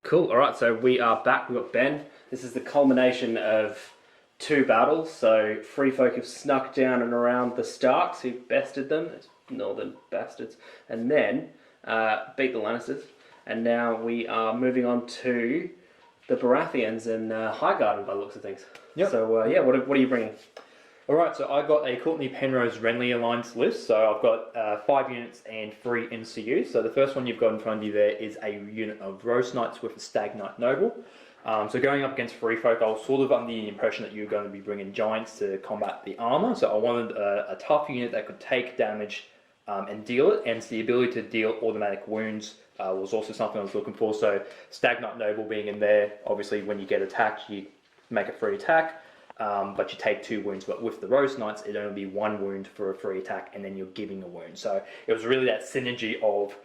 Cool. All right, so we are back. We've got Ben. This is the culmination of 2 battles. So Free Folk have snuck down and around the Starks, who bested them, as northern bastards, and then beat the Lannisters. And now we are moving on to the Baratheons and Highgarden by the looks of things. Yep. So yeah, what are you bringing? Alright, so I got a Cortnay Penrose Renly Alliance list. So I've got 5 units and 3 NCUs. So the first one you've got in front of you there is a unit of Roast Knights with a Stag Knight Noble. So going up against Free Folk, I was sort of under the impression that you were going to be bringing Giants to combat the armour. So I wanted a tough unit that could take damage and deal it. And the ability to deal automatic wounds was also something I was looking for. So Stag Knight Noble being in there, obviously when you get attacked, you make a free attack. But you take 2 wounds, but with the Roast Knights, it'd only be 1 wound for a free attack, and then you're giving a wound. So it was really that synergy of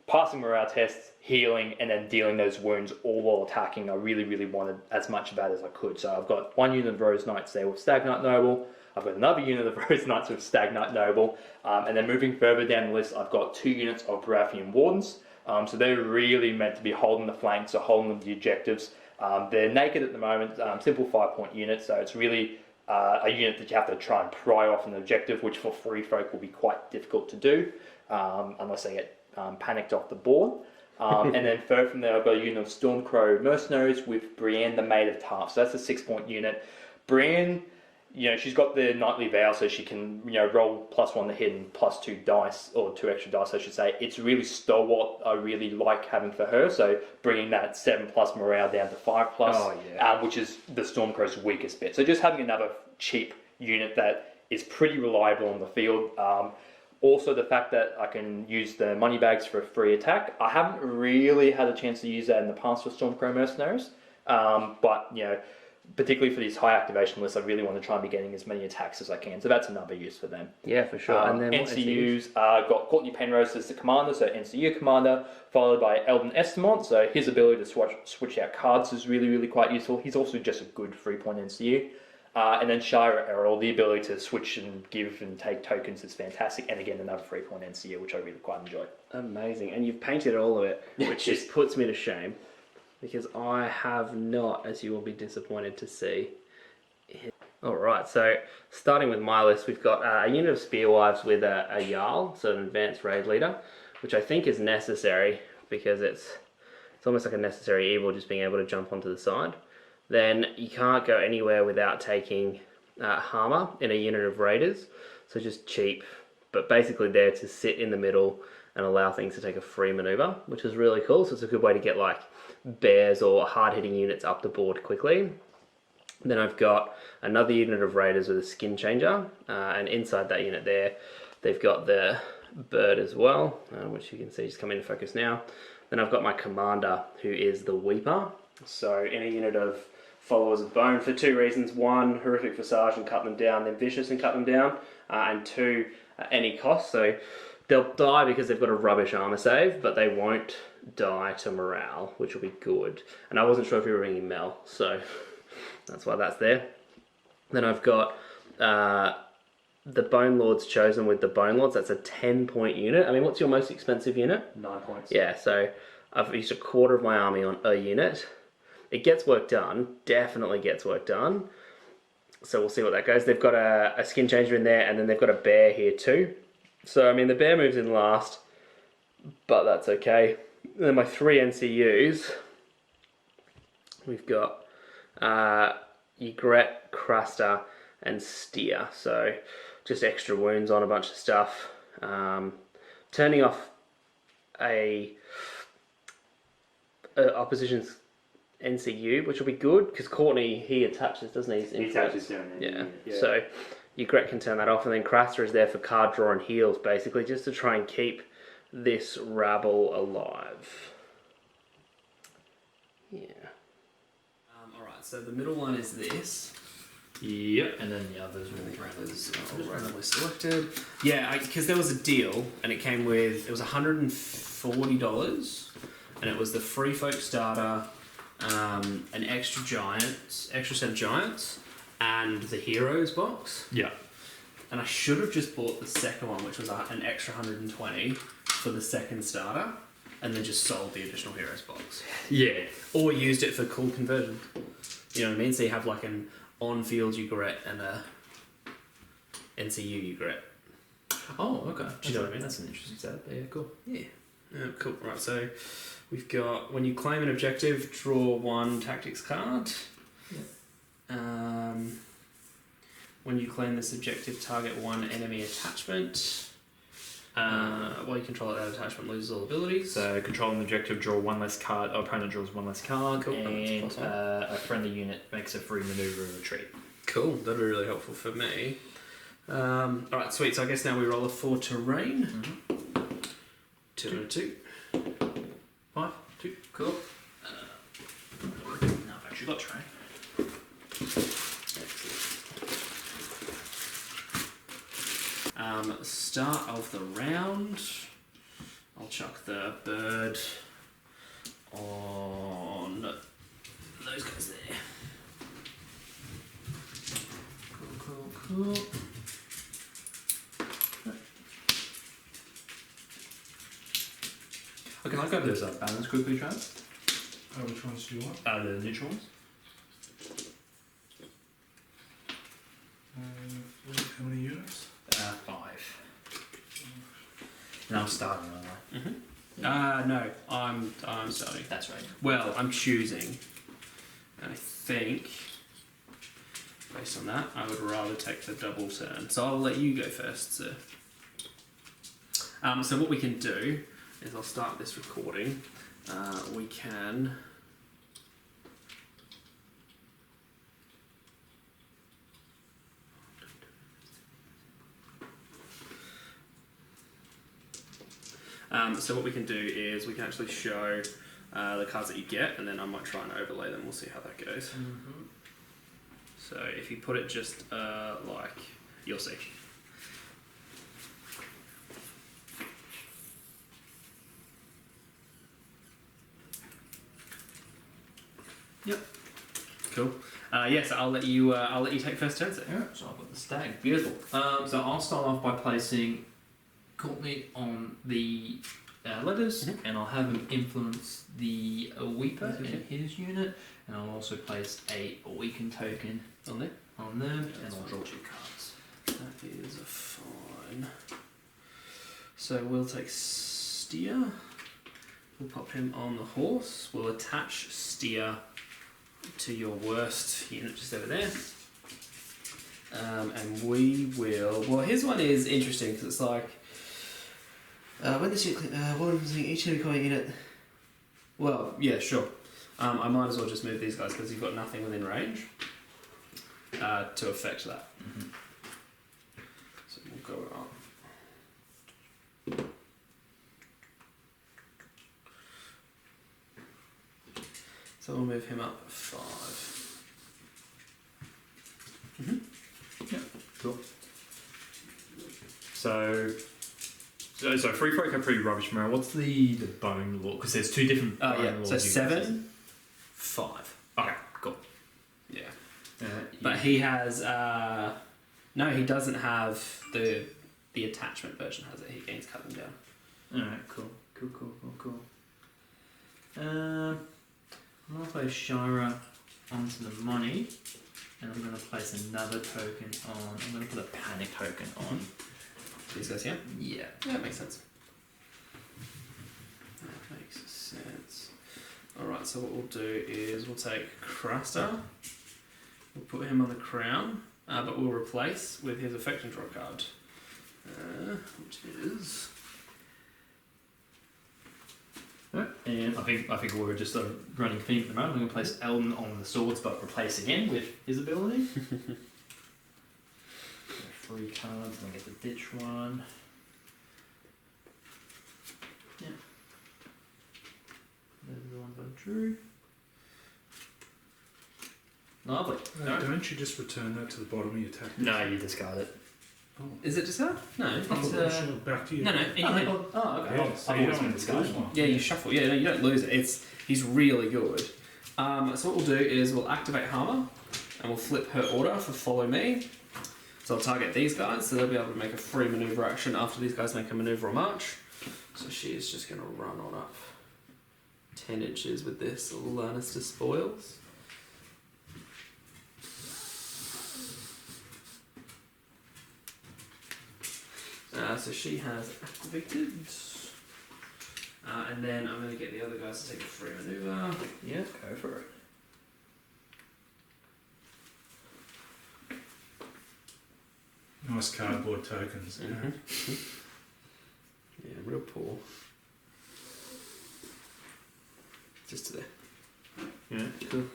passing morale tests, healing, and then dealing those wounds all while attacking. I really, really wanted as much of that as I could. So I've got 1 unit of Roast Knights there with Stag Knight Noble. I've got another unit of Roast Knights with Stag Knight Noble. And then moving further down the list, I've got 2 units of Baratheon Wardens. So they're really meant to be holding the flanks, so holding the objectives. They're naked at the moment, simple 5-point unit, so it's really a unit that you have to try and pry off an objective, which for Free Folk will be quite difficult to do, unless they get panicked off the board. And then third from there, I've got a unit of Stormcrow Mercenaries with Brienne the Maid of Tarth, so that's a 6-point unit. Brienne, she's got the Knightly Vow, so she can, roll +1 to hit and +2 dice, or 2 extra dice, I should say. It's really stalwart, I really like having for her, so bringing that 7+ morale down to 5+, which is the Stormcrow's weakest bit. So just having another cheap unit that is pretty reliable on the field. Also, the fact that I can use the money bags for a free attack. I haven't really had a chance to use that in the past for Stormcrow Mercenaries, but, particularly for these high activation lists, I really want to try and be getting as many attacks as I can. So that's another use for them. Yeah, for sure. And then NCUs, got Courtney Penrose as the commander, so NCU commander, followed by Eldon Estamont. So his ability to switch out cards is really, really quite useful. He's also just a good 3-point NCU. And then Shira Errol, the ability to switch and give and take tokens is fantastic. And again, another 3-point NCU, which I really quite enjoy. Amazing. And you've painted all of it, which just puts me to shame. Because I have not, as you will be disappointed to see. Alright, so starting with my list, we've got a unit of Spearwives with a Jarl, so an advanced raid leader, which I think is necessary because it's almost like a necessary evil just being able to jump onto the side. Then you can't go anywhere without taking Harmer in a unit of Raiders, so just cheap, but basically there to sit in the middle and allow things to take a free maneuver, which is really cool. So it's a good way to get like bears or hard-hitting units up the board quickly. Then I've got another unit of Raiders with a skin changer, and inside that unit there, they've got the bird as well, which you can see just coming into focus now. Then I've got my commander, who is the Weeper. So in a unit of Followers of Bone for 2 reasons. 1, horrific Visage and cut them down, then vicious and cut them down, and 2, any cost. So they'll die because they've got a rubbish armor save, but they won't die to morale, which will be good. And I wasn't sure if we were bringing Mel, so that's why that's there. Then I've got the Bone Lords Chosen with the Bone Lords. That's a 10-point unit. I mean, what's your most expensive unit? 9 points. Yeah, so I've used a quarter of my army on a unit. It gets work done, definitely gets work done. So we'll see what that goes. They've got a skin changer in there, and then they've got a bear here too. So, I mean, the bear moves in last, but that's okay. And then my 3 NCUs, we've got Ygritte, Craster, and Styr. So, just extra wounds on a bunch of stuff. Turning off a opposition's NCU, which will be good, because Cortnay, he attaches, doesn't he? He attaches down there. Yeah. So Ygritte can turn that off, and then Craster is there for card draw and heals, basically, just to try and keep this rabble alive. Yeah. Alright, so the middle one is this. Yep, and then the others will all randomly selected. Yeah, because there was a deal, and it came with, it was $140, and it was the Free Folk starter, an extra set of giants, and the heroes box. Yeah. And I should have just bought the second one, which was an extra 120 for the second starter, and then just sold the additional heroes box. Yeah. or used it for cool conversion. You know what I mean? So you have like an on-field Ugaret and a NCU Ugaret. Oh, okay. Do you know what I mean? That's an interesting setup. Yeah, cool. Yeah. Cool. Right, so we've got, when you claim an objective, draw 1 tactics card. Yeah. When you claim this objective, target 1 enemy attachment. While you control that attachment loses all abilities. So controlling the objective, draw 1 less card, opponent draws 1 less card, Cool. and a friendly unit makes a free maneuver or retreat. Cool, that'd be really helpful for me. Alright, sweet, so I guess now we roll a 4 terrain. 2 and a 2. 5, 2, cool. Now I've actually got terrain. Start of the round, I'll chuck the bird on those guys there. Cool. Oh, can I go those banners quickly, Travis? Which ones do you want? The neutral ones. How many units? 5. And I'm starting, aren't I? No, I'm starting. That's right. Well, I'm choosing. And I think, based on that, I would rather take the double turn. So I'll let you go first, sir. So what we can do is I'll start this recording. We can... so what we can do is we can actually show the cards that you get, and then I might try and overlay them. We'll see how that goes. So if you put it just like, you'll see. Yep. Cool. Yes, I'll let you take first turn, sir. Yeah, so I've got the stag. Beautiful. So I'll start off by placing Cortnay on the letters, and I'll have him influence the Weeper in his unit, and I'll also place a weaken token On there. on them, and I'll draw 2 cards. That is fine. So we'll take Styr. We'll pop him on the horse. We'll attach Styr to your worst unit just over there. And we will... Well, his one is interesting because it's like... when this unit... each enemy combat unit... Well, yeah, sure. I might as well just move these guys because you've got nothing within range to affect that. So we'll go up. So we'll move him up 5. Yeah, cool. So free folk are pretty rubbish, Mara. What's the bone law? Because there's 2 different bone laws. So 7, 5. Okay, cool. Yeah. But he has... no, he doesn't have the attachment version, has it? He gains cut them down. Alright, cool. I'm going to place Shira onto the money, and I'm going to place another token on. I'm going to put a panic token on. These guys here? Yeah. Yeah, that makes sense. That makes sense. Alright, so what we'll do is we'll take Craster, we'll put him on the crown, but we'll replace with his effect and draw card, which is... Yeah. And I think we're just a running theme at the moment. I'm going to place Elden on the swords, but replace again with his ability. 3 cards, and I get the ditch one. Yeah. Those are the ones I drew. Lovely. Don't you just return that to the bottom of your attack? No, you discard it. Oh. Is it discard? No. It's, back to you. no, in your hand. Oh, okay. Yeah, so you don't discard one. Yeah, you shuffle. Yeah, no, you don't lose it. He's really good. So what we'll do is we'll activate Hammer, and we'll flip her order for follow me. So I'll target these guys, so they'll be able to make a free maneuver action after these guys make a maneuver or march. So she is just going to run on up 10 inches with this Lannister spoils. So she has activated. And then I'm going to get the other guys to take a free maneuver. Yeah, go for it. Nice cardboard tokens. Yeah. Mm-hmm. Yeah, real poor. Just to there. Yeah, cool.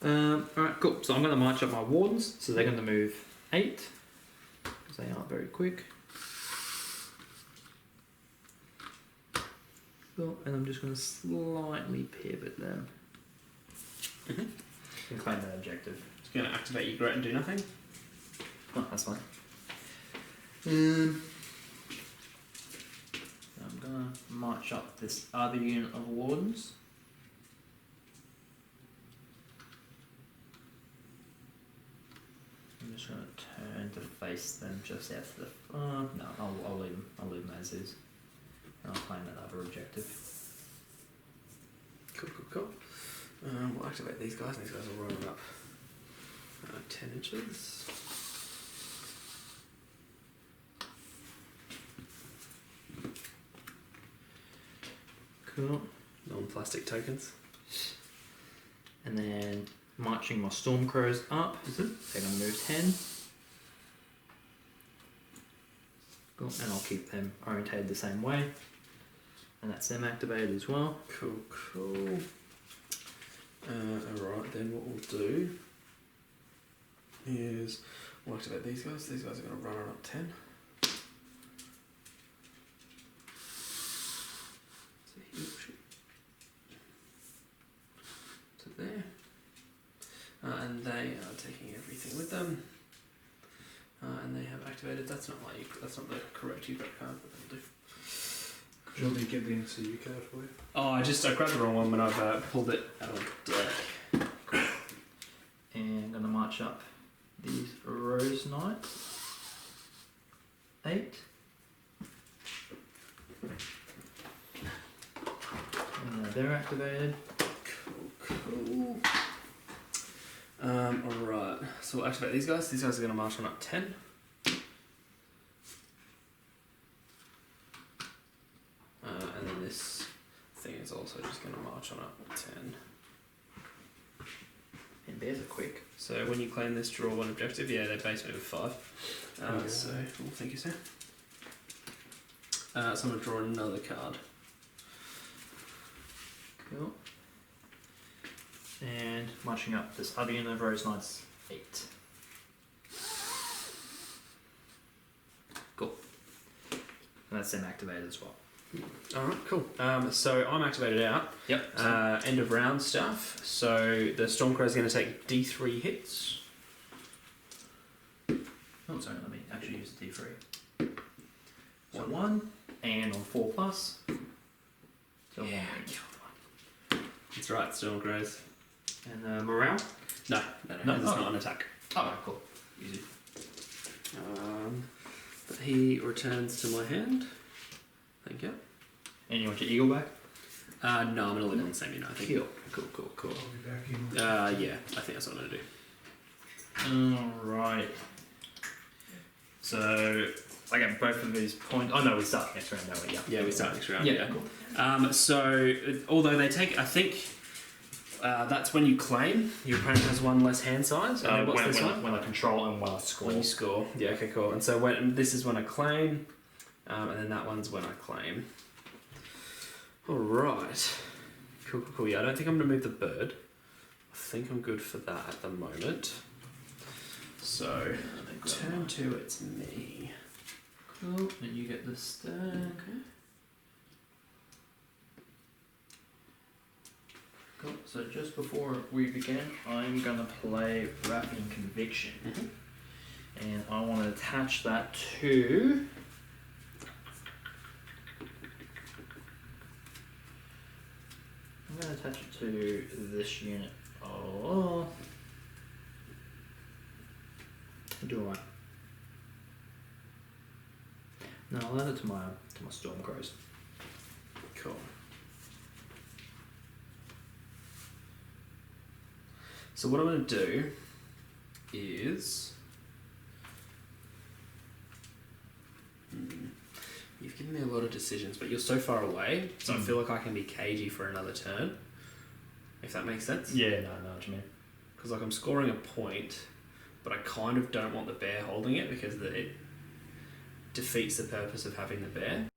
Alright, cool. So I'm going to march up my wardens. So they're going to move 8. Because they aren't very quick. Cool. And I'm just going to slightly pivot them. Mm-hmm. And claim that objective. It's going to activate your Gret and do nothing. Oh, that's fine. I'm going to march up this other unit of wardens. I'm just going to turn to face them just out to the. No, I'll leave them. I'll leave them as is. And I'll claim that other objective. Cool. We'll activate these guys, and these guys will run up 10 inches. Cool. Non-plastic tokens. And then marching my Stormcrows up. They're going to move 10. Cool. And I'll keep them orientated the same way. And that's them activated as well. Cool. Alright, then what we'll do is we'll activate these guys. These guys are going to run on up 10. To there. And they are taking everything with them. And they have activated. That's not the correct Ugrette card, but that'll do. Do you want me to get the NCU card for you? Oh, I grabbed the wrong one when I've pulled it out of the deck. And I'm going to march up these Rose Knights. 8. And they're activated. Cool. Alright, so we'll activate these guys. These guys are going to march on up 10. And then this thing is also just going to march on up 10. And bears are quick. So when you claim this, draw one objective. Yeah, they base move 5. So, thank you, sir. So I'm going to draw another card. Cool. And marching up this other unit of Rose Knights, 8. Cool. And that's them activated as well. Alright, cool. So I'm activated out. Yep. End of round stuff. So the Stormcrow is going to take D3 hits. Oh, sorry, let me actually use the D3. So 1, and on 4 plus. So 1. That's right, Stormcrows. And morale? No, it's not an attack. Oh, cool. Easy. But he returns to my hand. Thank you. And you want your eagle back? No, I'm going to leave it on the same unit, I think. Cool. I'll be back in. Yeah, I think that's what I'm going to do. Alright. So, I get both of these points. Oh no, we start next round, don't we? Yeah, we start next round. Yeah, cool. So, although they take, I think, that's when you claim. Your opponent has one less hand size. And then what's this one? When I control and when I score. When you score. Yeah, okay, cool. And so this is when I claim, and then that one's when I claim. Alright. Cool. Yeah, I don't think I'm going to move the bird. I think I'm good for that at the moment. So, turn 2, it's me. Cool. Then you get the stack. Okay. Cool. So just before we begin, I'm gonna play Rafting Conviction, and I want to attach that to. I'm gonna attach it to this unit. Oh. Do I? No, I'll add it to my Stormcrows. Cool. So what I'm going to do is... You've given me a lot of decisions, but you're so far away, so I feel like I can be cagey for another turn, if that makes sense. Yeah, no, I know what you mean. Because like I'm scoring a point, but I kind of don't want the bear holding it because it defeats the purpose of having the bear.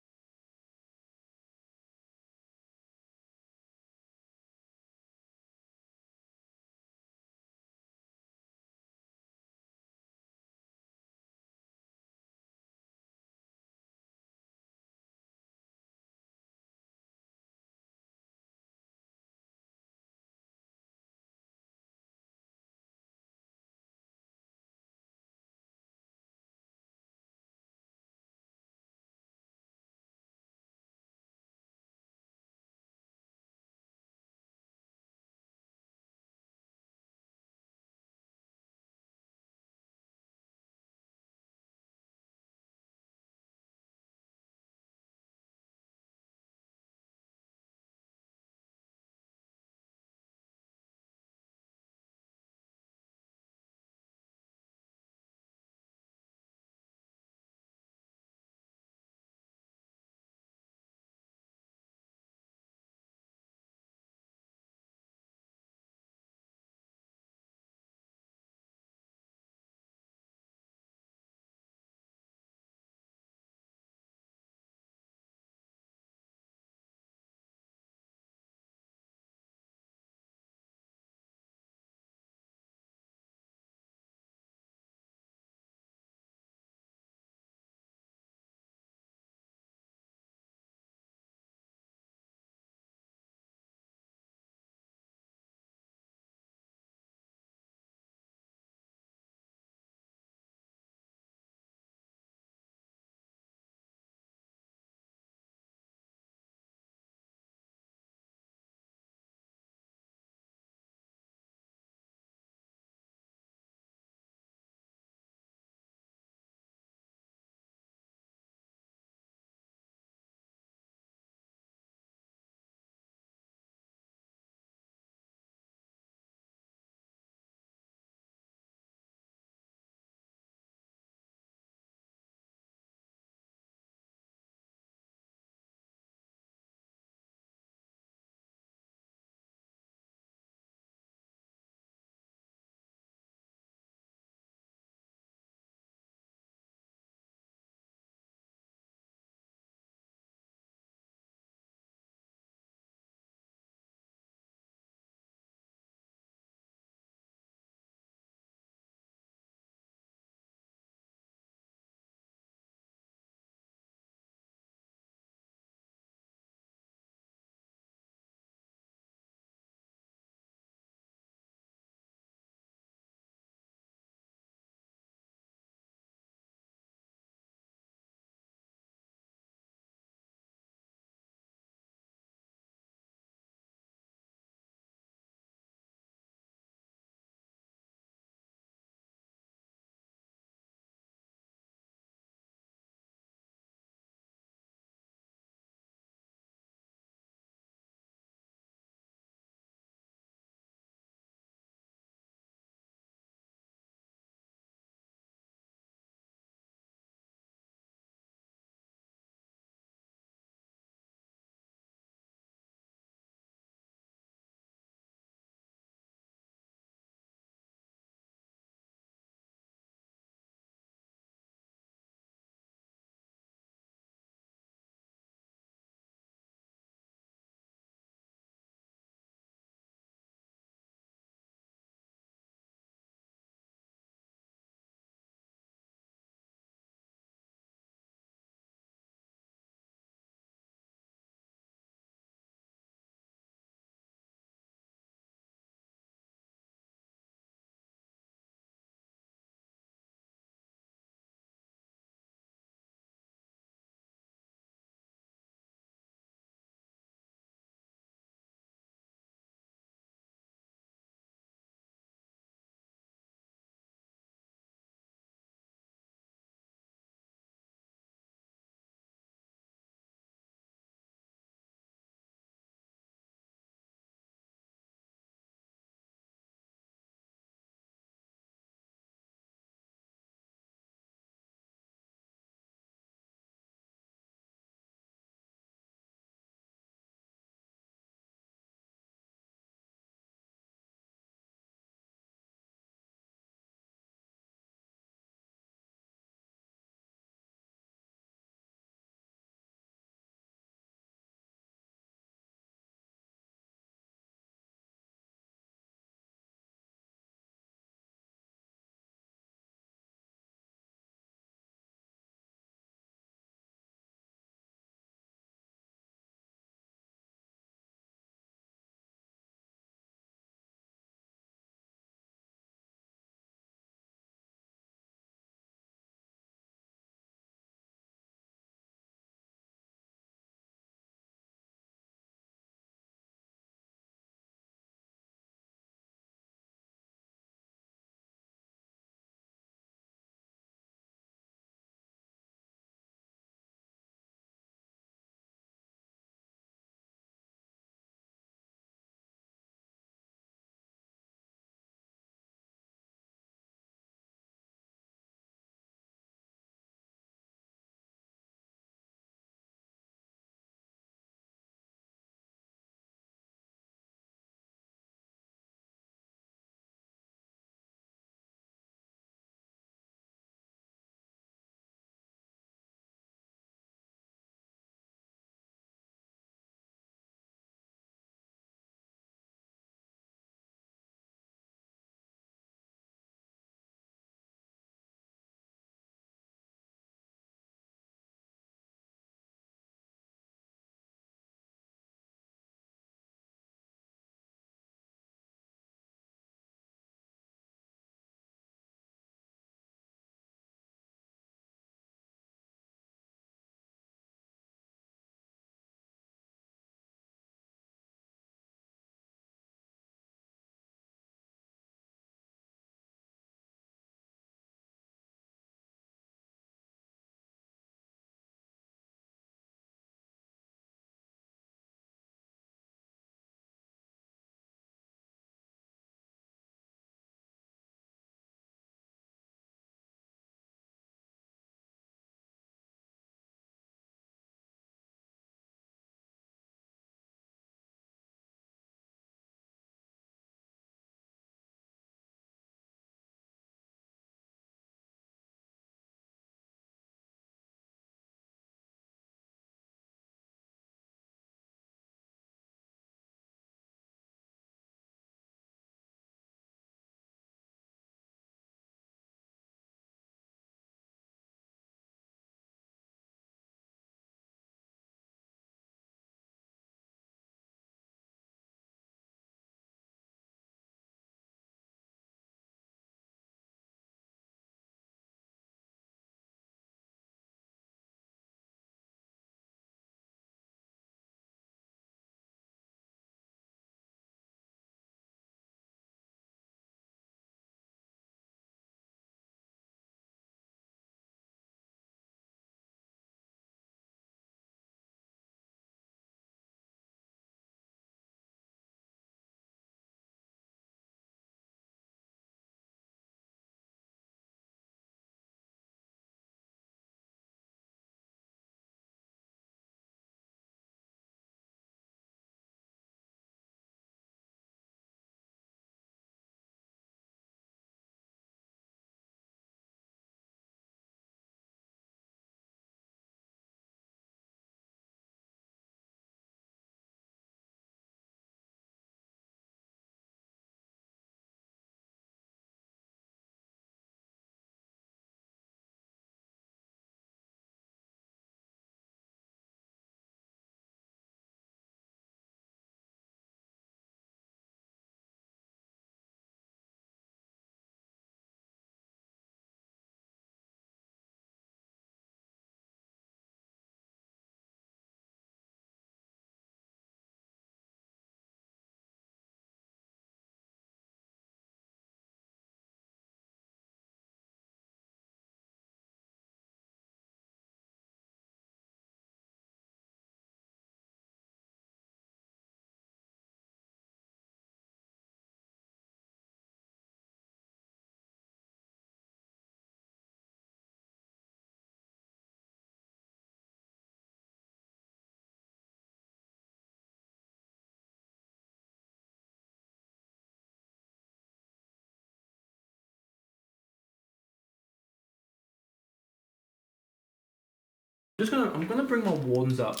I'm gonna bring my wardens up.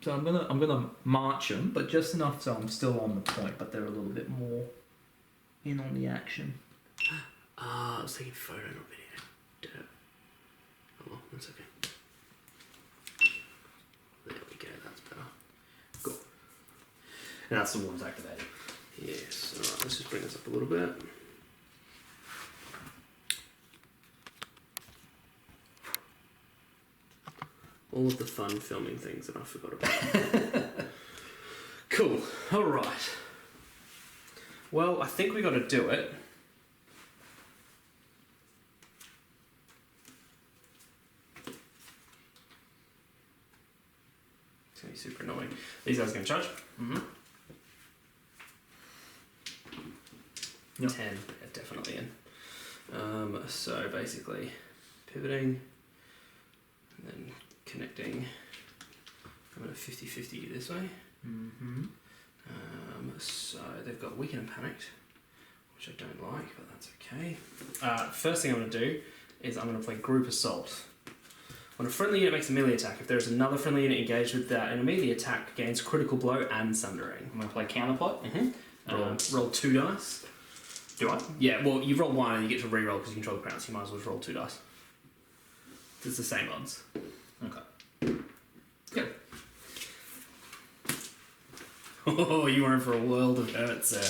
So I'm gonna march them, but just enough so I'm still on the point, but they're a little bit more in on the action. I was taking photo, not video. Did it? Oh well, that's okay. There we go, that's better. Cool. And that's the wardens activated. Yes, alright, let's just bring this up a little bit. All of the fun filming things that I forgot about. Cool, alright. Well, I think we got to do it. It's going to be super annoying. These guys are going to charge. Mm-hmm. Yep. 10, yeah, definitely in. So basically, pivoting, and then connecting. I'm going to 50-50 this way. Mm-hmm. So they've got weakened and panicked, which I don't like, but that's okay. First thing I'm going to do is I'm going to play group assault. When a friendly unit makes a melee attack, if there is another friendly unit engaged with that enemy, the attack gains critical blow and sundering. I'm gonna play counterplot. Mm-hmm. Roll 2 dice. Do I? Yeah, well, you roll 1 and you get to re-roll because you control the crown, so you might as well just roll 2 dice. It's the same odds. Okay. Good. Oh, you were in for a world of hurt, sir.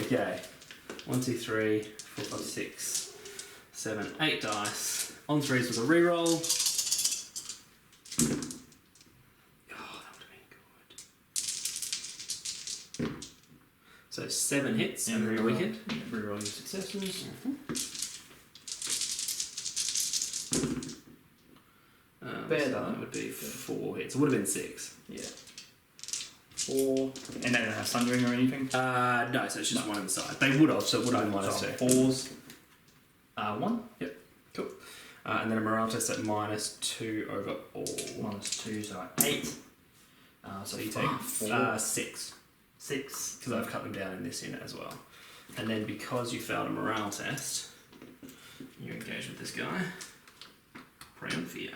Okay. 1, 2, 3, 4, 5, 6, 7, 8 dice. On 3s with a reroll. Oh, that would have been good. So 7 hits and then a weekend. Reroll your successes. So that would be 4 hits. It would have been 6. Yeah. 4. And they don't have sundering or anything? No, so it's just one on the side. They would have, so it would have been minus 2. 4s. 1. Yep, cool. And then a morale test at -2 over all. -2, so 8. So you take 6. 6. Because I've cut them down in this unit as well. And then because you failed a morale test, you engage with this guy. Prey on fear.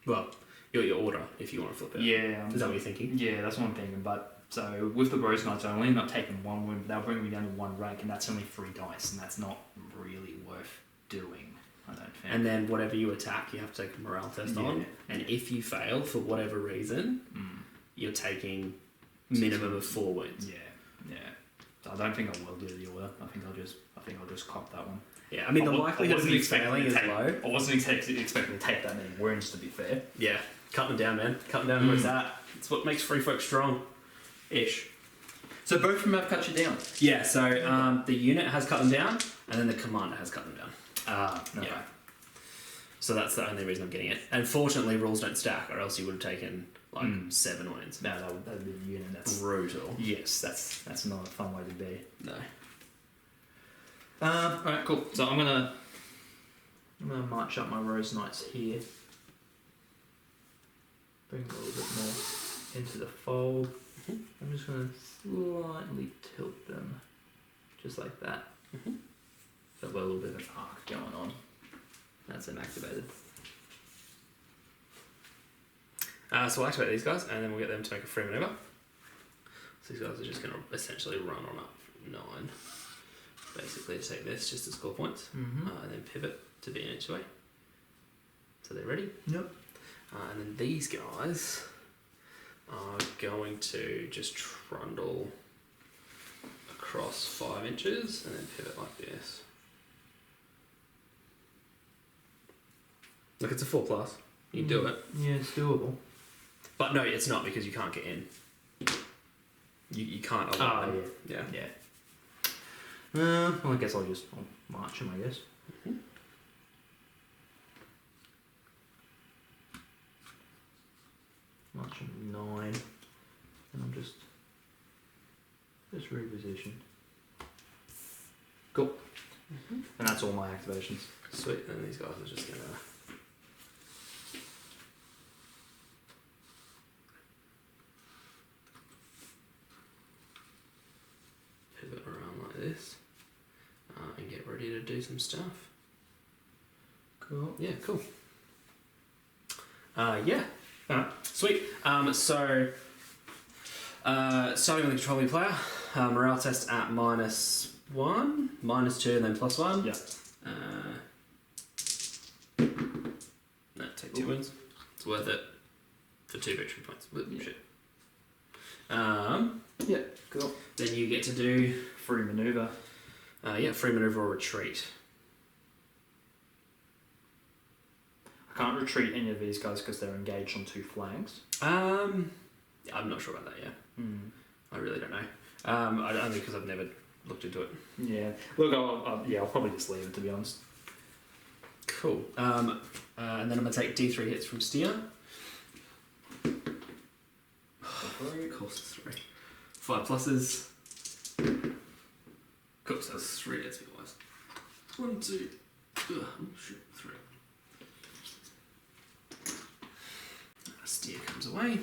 Well, your order if you want to flip it. Yeah. Is that what you're thinking? Yeah, that's what I'm thinking. But so with the Rose Knights only, not taking 1 wound, they'll bring me down to 1 rank, and that's only 3 dice, and that's not really worth doing, I don't think. And then whatever you attack, you have to take a morale test on. And if you fail for whatever reason, you're taking minimum of 4 wounds. Yeah. So I don't think I will do the order. I think I'll just cop that one. Yeah, I mean the likelihood of you failing is low. I wasn't expecting to take that many wounds, to be fair. Yeah, cut them down, man. Cut them down where it's at. It's what makes free folk strong. Ish. So both of them have cut you down? Yeah, so the unit has cut them down, and then the commander has cut them down. Okay. Yeah. So that's the only reason I'm getting it. And fortunately, rules don't stack, or else you would have taken like 7 wins. No, that would be the unit. That's brutal. Yes, that's not a fun way to be. No. Alright, cool. So I'm gonna march up my Rose Knights here. Bring a little bit more into the fold. I'm just gonna slightly tilt them, just like that. So I've got a little bit of an arc going on. That's them activated. So we'll activate these guys, and then we'll get them to make a free maneuver. So these guys are just going to essentially run on up 9. Basically, to take this just to score points, and then pivot to be in each way. So they're ready. Yep. And then these guys are going to just trundle across 5 inches and then pivot like this. Look, it's a 4+. You can do it. Yeah, it's doable. But no, it's not because you can't get in. You can't allow them. Yeah. Well, I guess I'll march them, I guess. March them 9. And I'm just reposition. Cool. And that's all my activations. Sweet, and these guys are just gonna pivot around like this and get ready to do some stuff. Cool. Yeah, cool. Yeah. Alright, sweet. So, starting with the controlling player, morale test at -1, -2, and then +1. Yeah. No, take 2 wins. It's worth it for 2 victory points. Shit. Yeah, cool. Then you get to do Free maneuver. free maneuver or retreat. I can't retreat any of these guys because they're engaged on 2 flanks. I'm not sure about that yet. I really don't know. Only because I've never looked into it. Yeah. Look, I'll probably just leave it, to be honest. Cool. And then I'm going to take D3 hits from Styr. Costs 3. 5 pluses. Cool, so that's 3 hits wise. 1, 2. Oh, shit, 3. Styr comes away.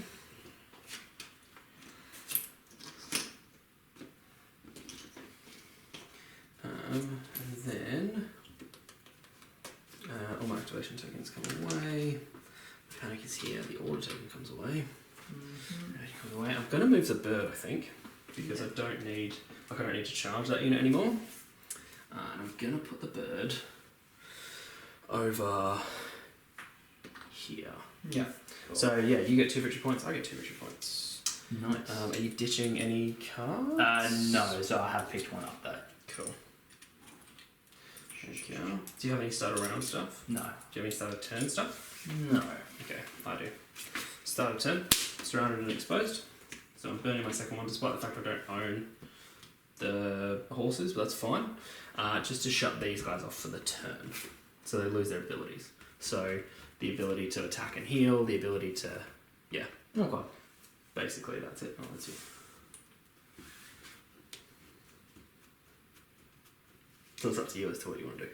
And then all my activation tokens come away. Panic is here. The order token comes away. Comes away. I'm going to move the bird, I think, because I don't need to charge that unit anymore. And I'm going to put the bird over here. Yeah. Cool. So yeah, you get 2 victory points. I get 2 victory points. Nice. Are you ditching any cards? No, so I have picked one up though. Cool. Thank you. Do you have any start of round stuff? No. Do you have any start of turn stuff? No. Okay, I do. Start of turn, surrounded and exposed. So I'm burning my second one despite the fact I don't own the horses, but that's fine. Just to shut these guys off for the turn. So they lose their abilities. So the ability to attack and heal, the ability to... Yeah. Okay. Basically, that's it. Oh, that's it. So it's up to you as to what you want to do.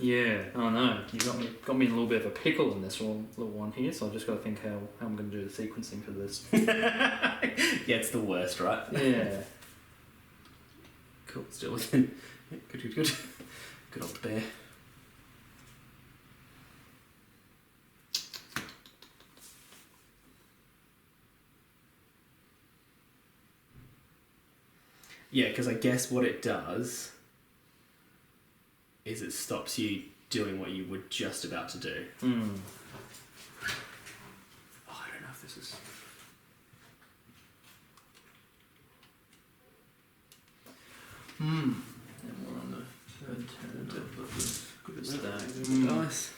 Yeah, I know. You got me in a little bit of a pickle in this little one here, so I just got to think how I'm going to do the sequencing for this. Yeah, it's the worst, right? Yeah. Cool, still within. Yeah, good. Good old bear. Yeah, because I guess what it does is it stops you doing what you were just about to do. Oh, I don't know if this is... And we're on the third turn to put this good stack of dice.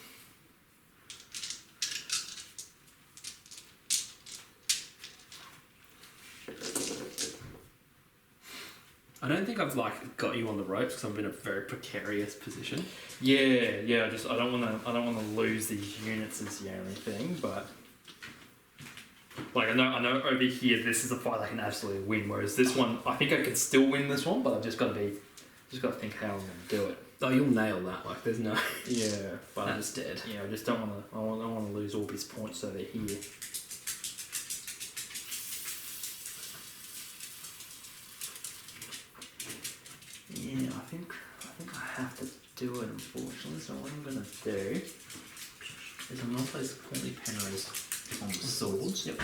I don't think I've got you on the ropes because I'm in a very precarious position. Yeah. I don't want to lose these units is the only thing, but I know over here this is a fight I can absolutely win. Whereas this one, I think I can still win this one, but I've just got to think how I'm going to do it. Oh, you'll nail that. There's no. Yeah, but That's dead. Yeah, I just don't want to. I don't want to lose all these points over here. Yeah, I think I have to do it, unfortunately. So what I'm going to do is I'm going to place Cortnay Penrose on the swords. Yep.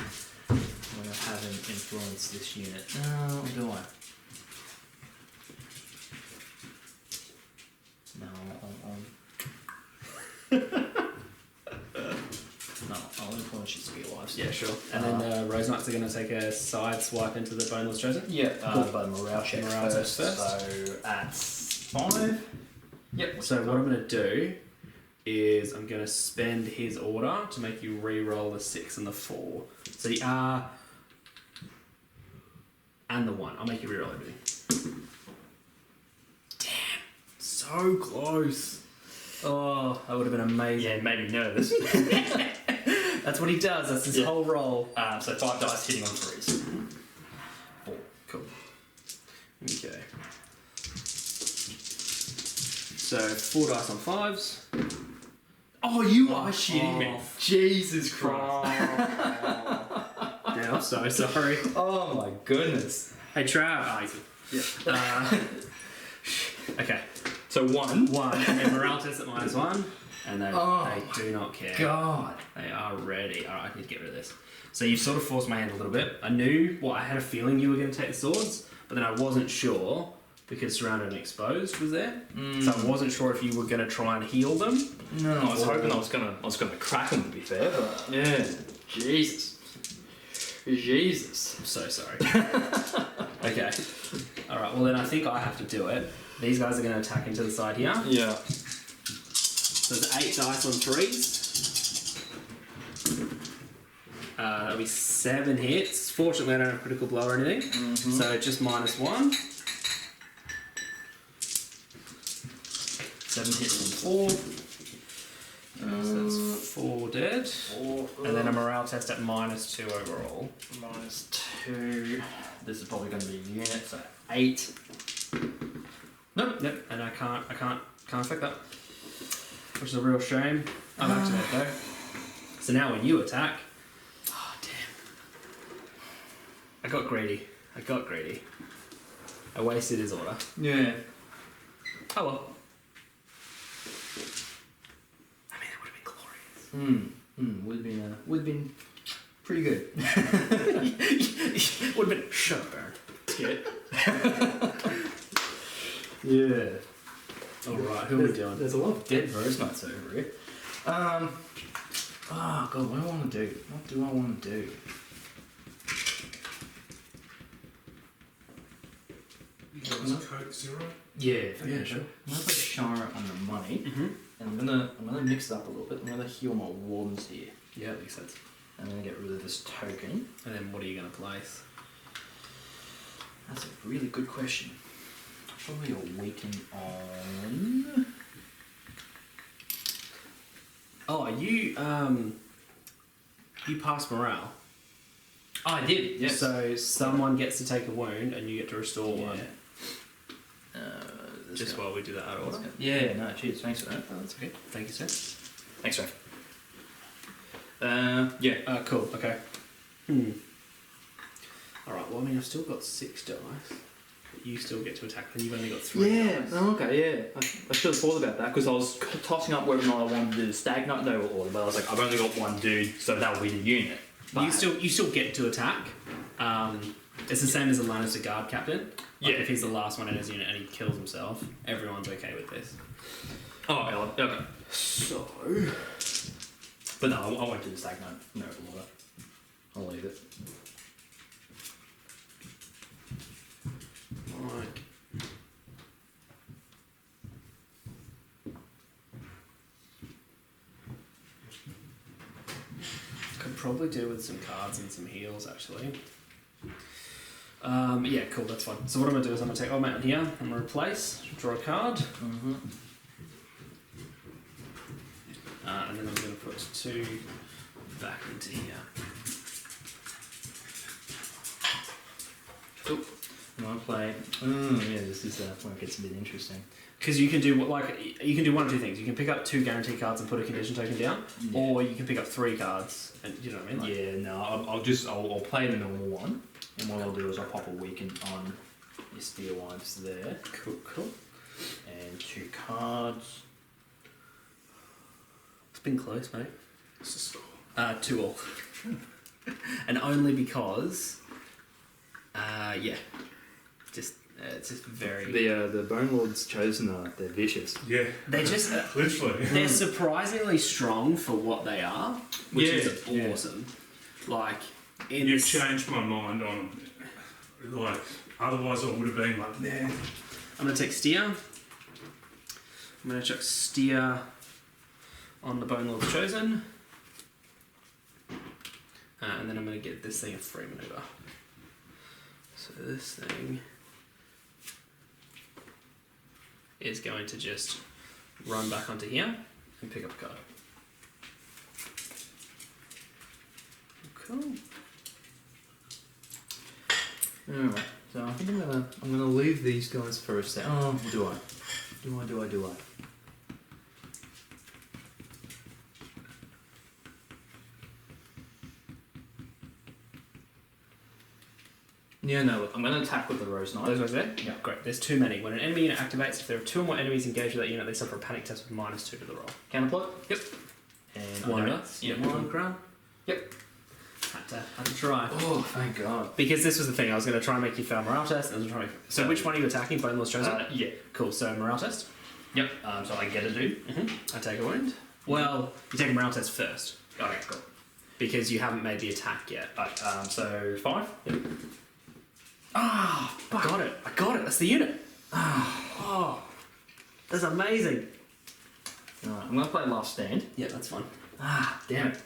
I'm going to have him influence this unit. Or do I? No, I'll influence your spear wives. Yeah, sure. And then Rose Knights are going to take a side swipe into the Boneless Chosen? Yeah, but morale check first. So at 5. Yep. So what I'm going to do is I'm going to spend his order to make you re-roll the 6 and the 4. So the R and the 1. I'll make you re-roll everything. Damn. So close. Oh, that would have been amazing. Yeah, it made me nervous. That's what he does. That's his whole roll. So 5 dice hitting on 3s. 4. Cool. Okay. So 4 dice on 5s. Oh, you are shitting me. off. Jesus Christ. Yeah, I'm so sorry. Oh my goodness. Hey, Trav. Yeah. Okay. So 1. 1, and then morale test at -1, and they Oh do not care. God. They are ready. Alright, I need to get rid of this. So you've sort of forced my hand a little bit. I knew, I had a feeling you were going to take the swords, but then I wasn't sure because surrounded and exposed was there. So I wasn't sure if you were going to try and heal them. No, I was hoping I was gonna crack them, to be fair, but yeah. Jesus. I'm so sorry. Okay. Alright, well then I think I have to do it. These guys are going to attack into the side here. Yeah. So there's 8 dice on 3s. That'll be 7 hits. Fortunately, I don't have critical blow or anything. So just -1. 7 hits on 4. So that's 4 dead. 4. And then a morale test at -2 overall. -2. This is probably going to be a unit, so 8. Nope. Yep. And I can't affect that, which is a real shame. I'm activated though. So now when you attack, oh damn! I got greedy. I wasted his order. Yeah. Oh well. I mean, that would have been glorious. Would have been pretty good. Would have been shut up, Baron. Yeah. Yeah. Alright, who are we doing? There's a lot of dead rose nuts over here. Oh god, what do I want to do? What do I want to do? You want some Coke Zero? Yeah, Yeah, sure. I'm gonna put Shara on the money, Mm-hmm. and I'm gonna mix it up a little bit. I'm gonna heal my wardens here. Yeah, that makes sense. I'm gonna get rid of this token. And then what are you going to place? That's a really good question. Probably a weaken on. Oh, you passed morale. Oh, I did. Yes. So someone gets to take a wound and you get to restore one. Just while we do that out of order. Yeah. No. Cheers. Thanks for that. Oh, that's okay. Thank you, sir. Thanks, Raf. Yeah. Cool. Okay. Alright, well, I mean, I've still got 6 dice. But you still get to attack, and you've only got 3 dice. Oh, okay, yeah. I should have thought about that because I was tossing up whether or not I wanted to do the stagnant noble order, but I was like, I've only got 1 dude, so that will be the unit. But You still get to attack. It's the same as a Lannister guard captain. Like, Yeah. if he's the last one in his unit and he kills himself, everyone's okay with this. Oh, okay. So... But no, I won't do the stagnant noble order. I'll leave it. Like... Could probably do with some cards and some heals, actually. Yeah, cool, that's fine. So what I'm going to do is I'm going to take Old Mountain here, I'm going to replace, draw a card, and then I'm going to put 2 back into here. Cool. I'm gonna play. Yeah, this is where it gets a bit interesting. Because you can do one of 2 things. You can pick up 2 guarantee cards and put a condition token down, or you can pick up 3 cards, and you know what I mean. Like, Yeah, no, I'll play the normal one, and what I'll do is I'll pop a weaken on your Styr wives there, cool. and 2 cards. It's been close, mate. What's the score? 2-all, and only because, it's just very. The Bone Lord's chosen they're vicious. Yeah. They're just Literally. they're surprisingly strong for what they are, which is Yeah. awesome. Like You've changed my mind on, like, otherwise I would have been like, nah. I'm gonna take Styr. I'm gonna chuck Styr on the Bone Lord's Chosen, and then I'm gonna get this thing a free maneuver. So this thing is going to just run back onto here and pick up a card. Cool. Alright, so I think I'm gonna leave these guys for a sec. Oh, do I? Yeah, no, I'm going to attack with the Rose Knight. Those ones there? Yeah. Great. There's too many. When an enemy unit activates, if there are 2 or more enemies engaged with that unit, they suffer a panic test with -2 to the roll. Counterplot? Yep. And One I don't- dice. Yeah, One crown. Yep. Had to try. Oh, thank God. Because this was the thing, I was going to try and make you fail morale test. And I was trying to make... So which one are you attacking? Bone Lord's Chosen? Yeah. Cool. So morale test. Yep. So I get a dude. I take a wound. Well, you take a morale test first Okay, cool. because you haven't made the attack yet. So 5. Yep. Ah, I got it. I got it. That's the unit. Oh, that's amazing. Alright, I'm going to play Last Stand. Yeah, that's fine. Damn it.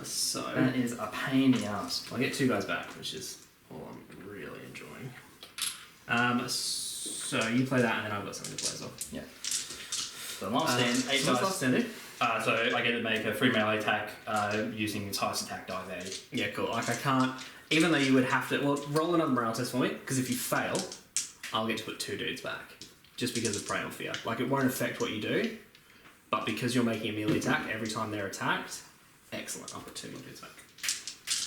So That is a pain in the ass. I get 2 guys back, which is all I'm really enjoying. So you play that, and then I've got something to play as well. Yeah. So Last Stand, 8 What's dice. last stand do? So I get to make a free melee attack using its highest attack die value. Yeah, cool. Like I can't, even though you would have to. Well, roll another morale test for me, because if you fail, I'll get to put 2 dudes back, just because of Prey on Fear. Like it won't affect what you do, but because you're making a melee attack every time they're attacked, excellent. I'll put 2 more dudes back.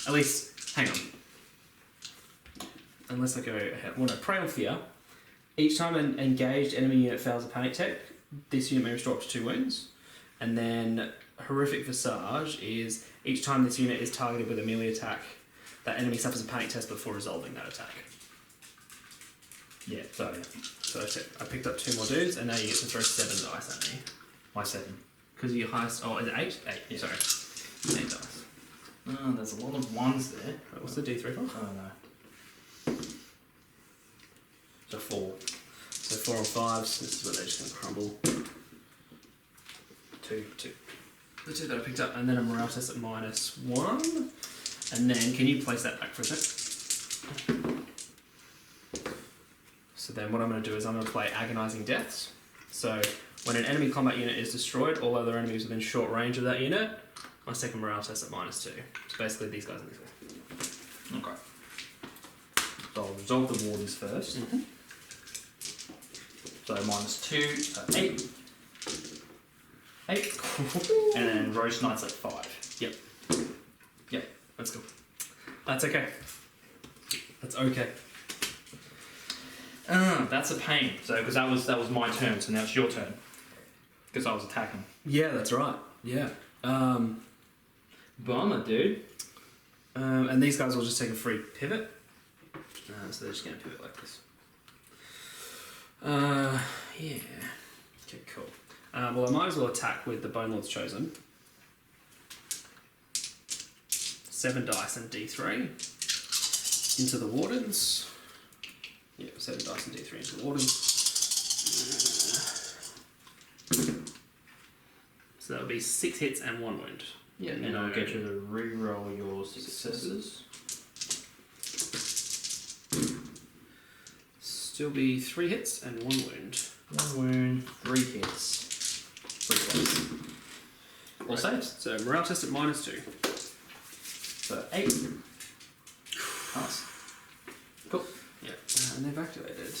At least, hang on. Unless I go ahead. Well, no, Prey on Fear. Each time an engaged enemy unit fails a panic check, this unit may restore up to 2 wounds. And then Horrific Visage is each time this unit is targeted with a melee attack, that enemy suffers a panic test before resolving that attack. Yeah, so yeah. So I picked up 2 more dudes, and now you get to throw 7 dice at me. My 7. Because your highest. Oh, is it 8? 8, Yeah. sorry. 8 dice. Oh, there's a lot of 1s there. Right, what's the D3 for? Oh no. So 4. So 4 or 5s, this is where they're just going to crumble. 2. The 2 that I picked up, and then a morale test at -1. And then, can you place that back for a sec? So then what I'm going to do is I'm going to play Agonizing Deaths. So when an enemy combat unit is destroyed, all other enemies within short range of that unit, my second morale test at -2. So basically these guys and these guys. Okay. So I'll resolve the warders first. So -2, so 8. 8. And then Roast Knight's at 5. Yep. Yep. That's cool. That's okay. That's okay. That's a pain. So because that was my turn, so now it's your turn. Because I was attacking. Yeah, that's right. Yeah. Bummer, dude. And these guys will just take a free pivot. So they're just going to pivot like this. Yeah. Okay, cool. Well, I might as well attack with the Bone Lord's Chosen. 7 dice and D3 into the Wardens. Yeah, 7 dice and D3 into the Wardens. So that would be 6 hits and 1 wound. Yeah, and I'll get you to re-roll your successes. Still be 3 hits and 1 wound. 1 wound, 3 hits. 3 points. All saves. So morale test at -2. So 8. Pass. Cool. Yeah, and they've activated.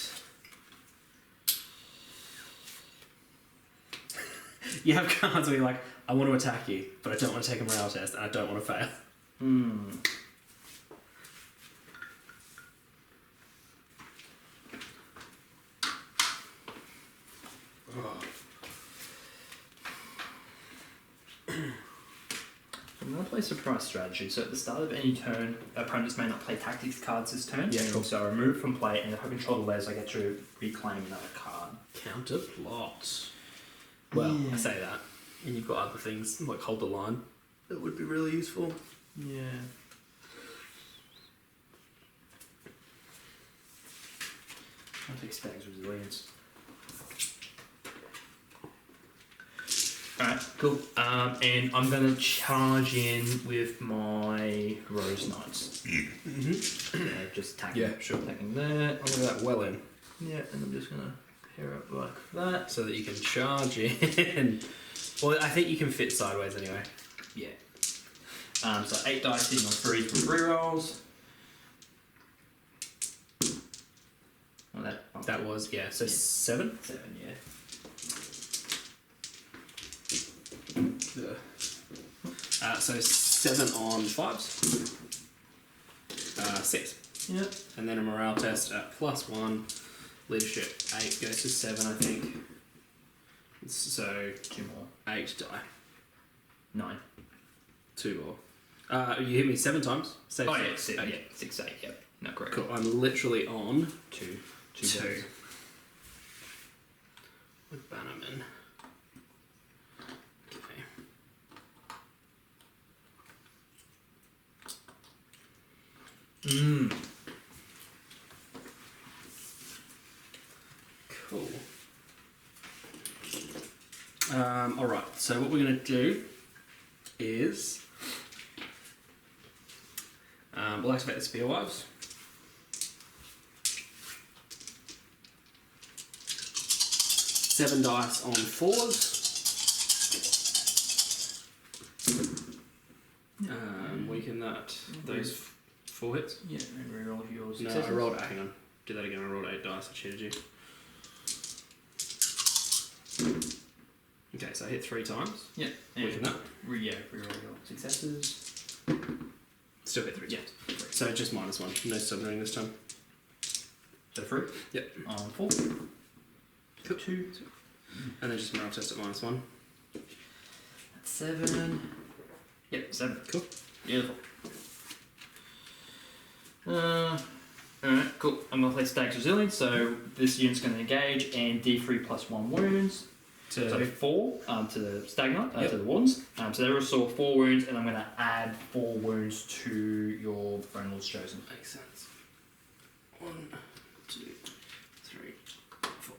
You have cards where you're like, I want to attack you, but I don't want to take a morale test, and I don't want to fail. I'm going to play Surprise Strategy. So at the start of any turn, opponents may not play tactics cards this turn. Yeah, cool. So I remove from play, and if I control the layers, I get to reclaim another card. Counter plot. Well, I say that, and you've got other things like Hold the Line that would be really useful. Yeah. I'll take Stag's Resilience. Alright, cool. And I'm going to charge in with my Rose Knights. Just attacking. Yeah, sure. Attacking there. I'll do that well in. Yeah, and I'm just going to pair up like that. So that you can charge in. Well, I think you can fit sideways anyway. Yeah. So 8 dice hitting on 3s with rerolls. Well, That was, yeah, so 7? 7, yeah. So 7 on 5s. 6. Yep. And then a morale test at +1. Leadership 8 goes to 7, I think. So 2 more. 8 die. 9. 2 more. You hit me 7 times. Save Oh, yeah, 6. 6, 8. yeah, 6, 8, yep. No, correct. Cool. I'm literally on 2. 2. With Bannerman. Okay. Cool. Alright, so what we're going to do is we'll activate the Spearwives. Seven dice on 4s. Weaken that. Those 4 hits. Yeah, and reroll yours. No, I rolled. Hang on. Do that again. I rolled 8 dice. I cheated you. Okay, so I hit 3 times. Yeah. Weaken that. Reroll your successes. Still hit 3. Yeah. So just -1. No submarine this time. So 3? Yep. On 4. Cool. 2. And then just morale test at -1. That's 7. Yep, 7. Cool. Beautiful. Alright, cool. I'm going to play Stag's Resilience, so this unit's going to engage and D3 +1 wounds. So 4 to the Stag Knight, to the Wardens. So they restore 4 wounds, and I'm going to add 4 wounds to your Bone Lord's Chosen. Makes sense. 1, 2, 3, 4.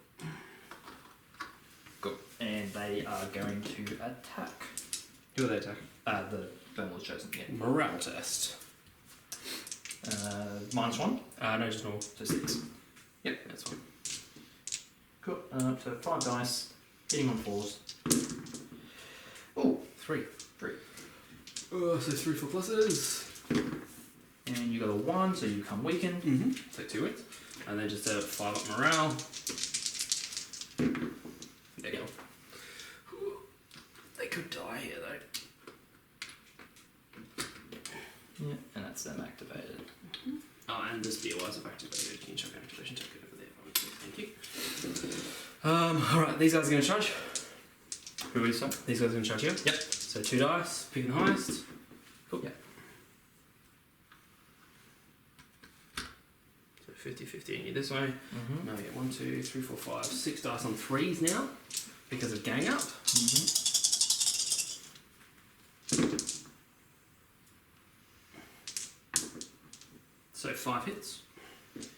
Cool. And they are going to attack. Who are they attacking? The Bone Lord's Chosen, yeah. Morale test. -1. No, just normal. So 6. Yep, that's fine. Cool. So 5 dice, hitting on 4s. Oh, 3. 3. Oh, so 3 for pluses. And you got a 1, so you become weakened. Mm-hmm. So 2 hits. And then just a 5 up morale. There you go. They could die here though. Yeah, and that's them activated. Oh, and the Spearwives have activated. Can you chuck an activation token over there? Thank you. Alright, these guys are going to charge. Who is that? These guys are going to charge here. Yep. So 2 dice, picking the highest. Cool. Yep. So 50-50 and you this way. Mm-hmm. Now we get 1, 2, 3, 4, 5, 6 dice on 3s now because of gang up. Mm-hmm. So 5 hits.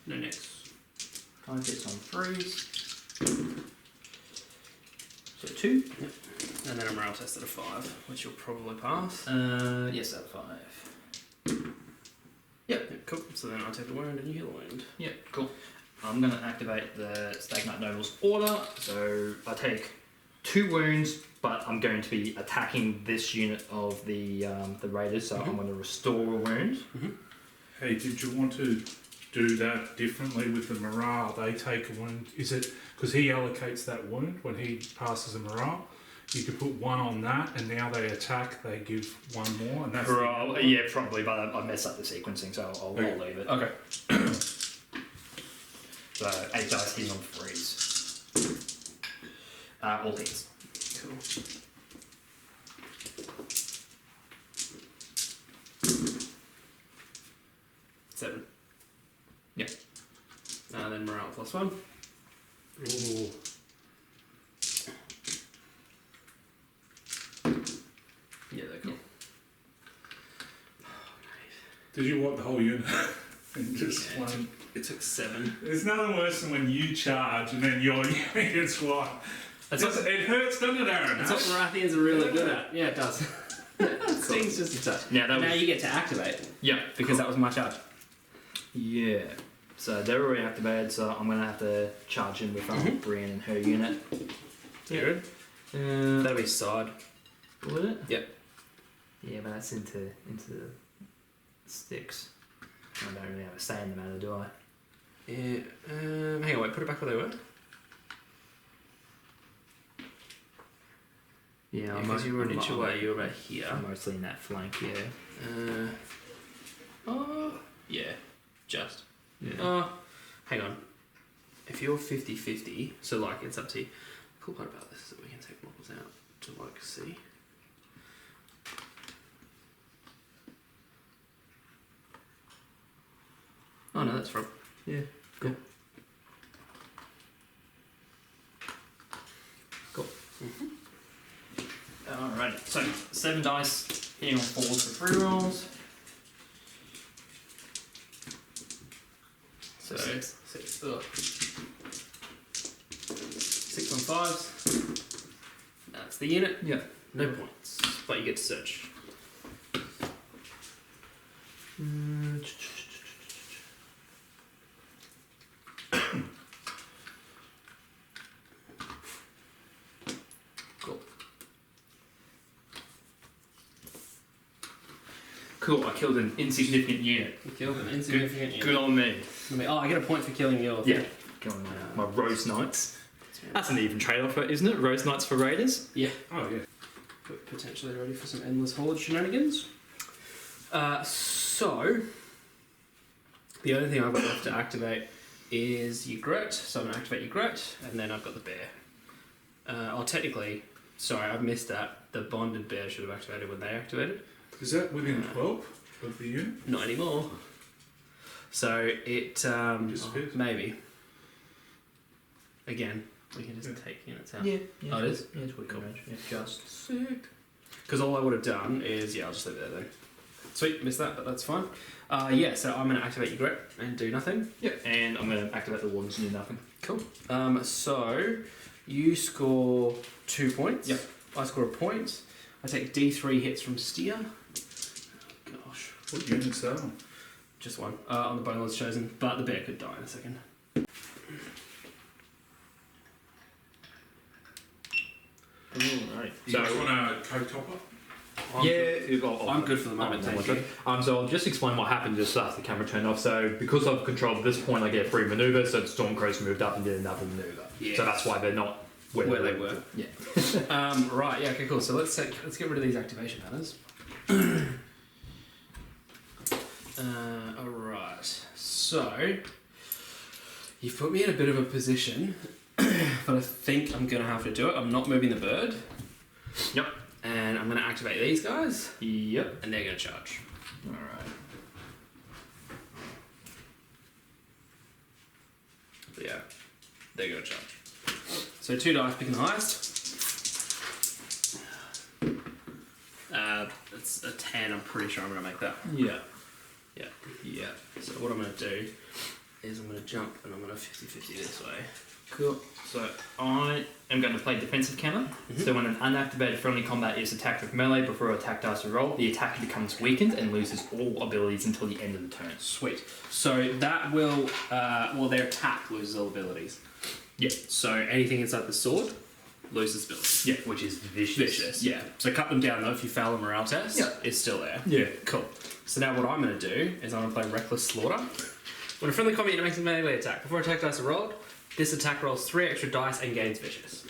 No next. 5 hits on 3s. So 2. Yep. And then a morale test at a 5, which you'll probably pass. Yes, at 5. Yep, cool. So then I'll take the wound and you heal the wound. Yeah, cool. I'm going to activate the Stag Knight Noble's Order. So I take 2 wounds, but I'm going to be attacking this unit of the Raiders, so I'm going to restore a wound. Hey, did you want to do that differently with the morale? They take a wound. Is it because he allocates that wound when he passes a morale? You could put 1 on that, and now they attack. They give 1 more, and that's Yeah, probably, but I messed up the sequencing, so I'll leave it. Okay. So 8 dice hitting on 3s. All hits. Cool. Seven. Yep. Then morale +1. Ooh. Yeah, they're cool. Did you want the whole unit? And just Yeah, one. it took 7. There's nothing worse than when you charge and then your unit gets wiped. It hurts, doesn't it, Aaron? That's what Marathians are really good at. Yeah, it does. Stings just a touch. Now, Now you get to activate. Yeah, Because that was my charge. Yeah. So they're already activated, so I'm going to have to charge in with Brienne and her unit. Good. That'll be side. Would it? Yep. Yeah, but that's into the sticks. I don't really have a say in the matter, do I? Yeah. Hang on, wait, put it back where they were. Yeah, Because you were an inch away, you were about here. I'm mostly in that flank, yeah. Oh, yeah. Just. Yeah. Hang on. If you're 50-50, so like it's up to you. The cool part about this is that we can take models out to like see. Oh no, that's from. Yeah. Cool. Cool. Alright, so 7 dice, hitting on 4s for 3 rolls. So 6 on 5s. That's the unit. Yeah. No points, but you get to search. Cool. Cool, I killed an insignificant unit. You killed an insignificant unit. Good on me. Oh, I get a point for killing your Yeah. thing. Killing my Rose Knights. That's an even trade-off, isn't it? Rose Knights for Raiders? Yeah. Oh yeah. But potentially ready for some endless horde shenanigans. So, the only thing I've got left to activate is your Gret. So I'm going to activate your Gret, and then I've got the bear. Technically, sorry, I've missed that. The bonded bear should have activated when they activated. Is that within 12 of the unit? Not anymore. So it Disappears. maybe. Again, we can just take units out. Yeah. Oh, it is? Yeah, it's within range. Yeah, just. Sick. Because all I would have done is, I'll just leave it there then. Sweet, missed that, but that's fine. So I'm going to activate your Gret and do nothing. Yeah, and I'm going to activate the ones and do nothing. Cool. So you score 2 points. Yep. I score a point. I take D3 hits from Styr. Oh, gosh. What unit's that on? Just one. On the bone lord's chosen, but the bear could die in a second. Alright. You guys want a coke topper? I'm good for the moment, thank you. So I'll just explain what happened just after the camera turned off. So because I've controlled this point, I get a free manoeuvre, so the Stormcrows moved up and did another manoeuvre. Yes. So that's why they're not where They were. Yeah. Right, yeah, okay, cool. So let's get rid of these activation patterns. Alright. So you've put me in a bit of a position, but I think I'm gonna have to do it. I'm not moving the bird. Yep. And I'm gonna activate these guys, Yep. and they're gonna charge. Alright. But yeah, they're gonna charge. So 2 dice, picking the highest. It's a 10, I'm pretty sure I'm gonna make that. Yeah. Yeah. So what I'm gonna do is I'm gonna jump and I'm gonna 50-50 this way. Cool. So I am going to play defensive counter. So when an unactivated friendly combat is attacked with melee before attack dice are rolled, the attacker becomes weakened and loses all abilities until the end of the turn. Sweet. So that will, their attack loses all abilities. Yeah. So anything inside the sword loses abilities. Yeah, which is vicious. Yeah. So cut them down though. If you fail a morale test, it's still there. Yeah. Cool. So now what I'm going to do is I'm going to play Reckless Slaughter. When a friendly combat unit makes a melee attack, before attack dice are rolled, this attack rolls 3 extra dice and gains vicious.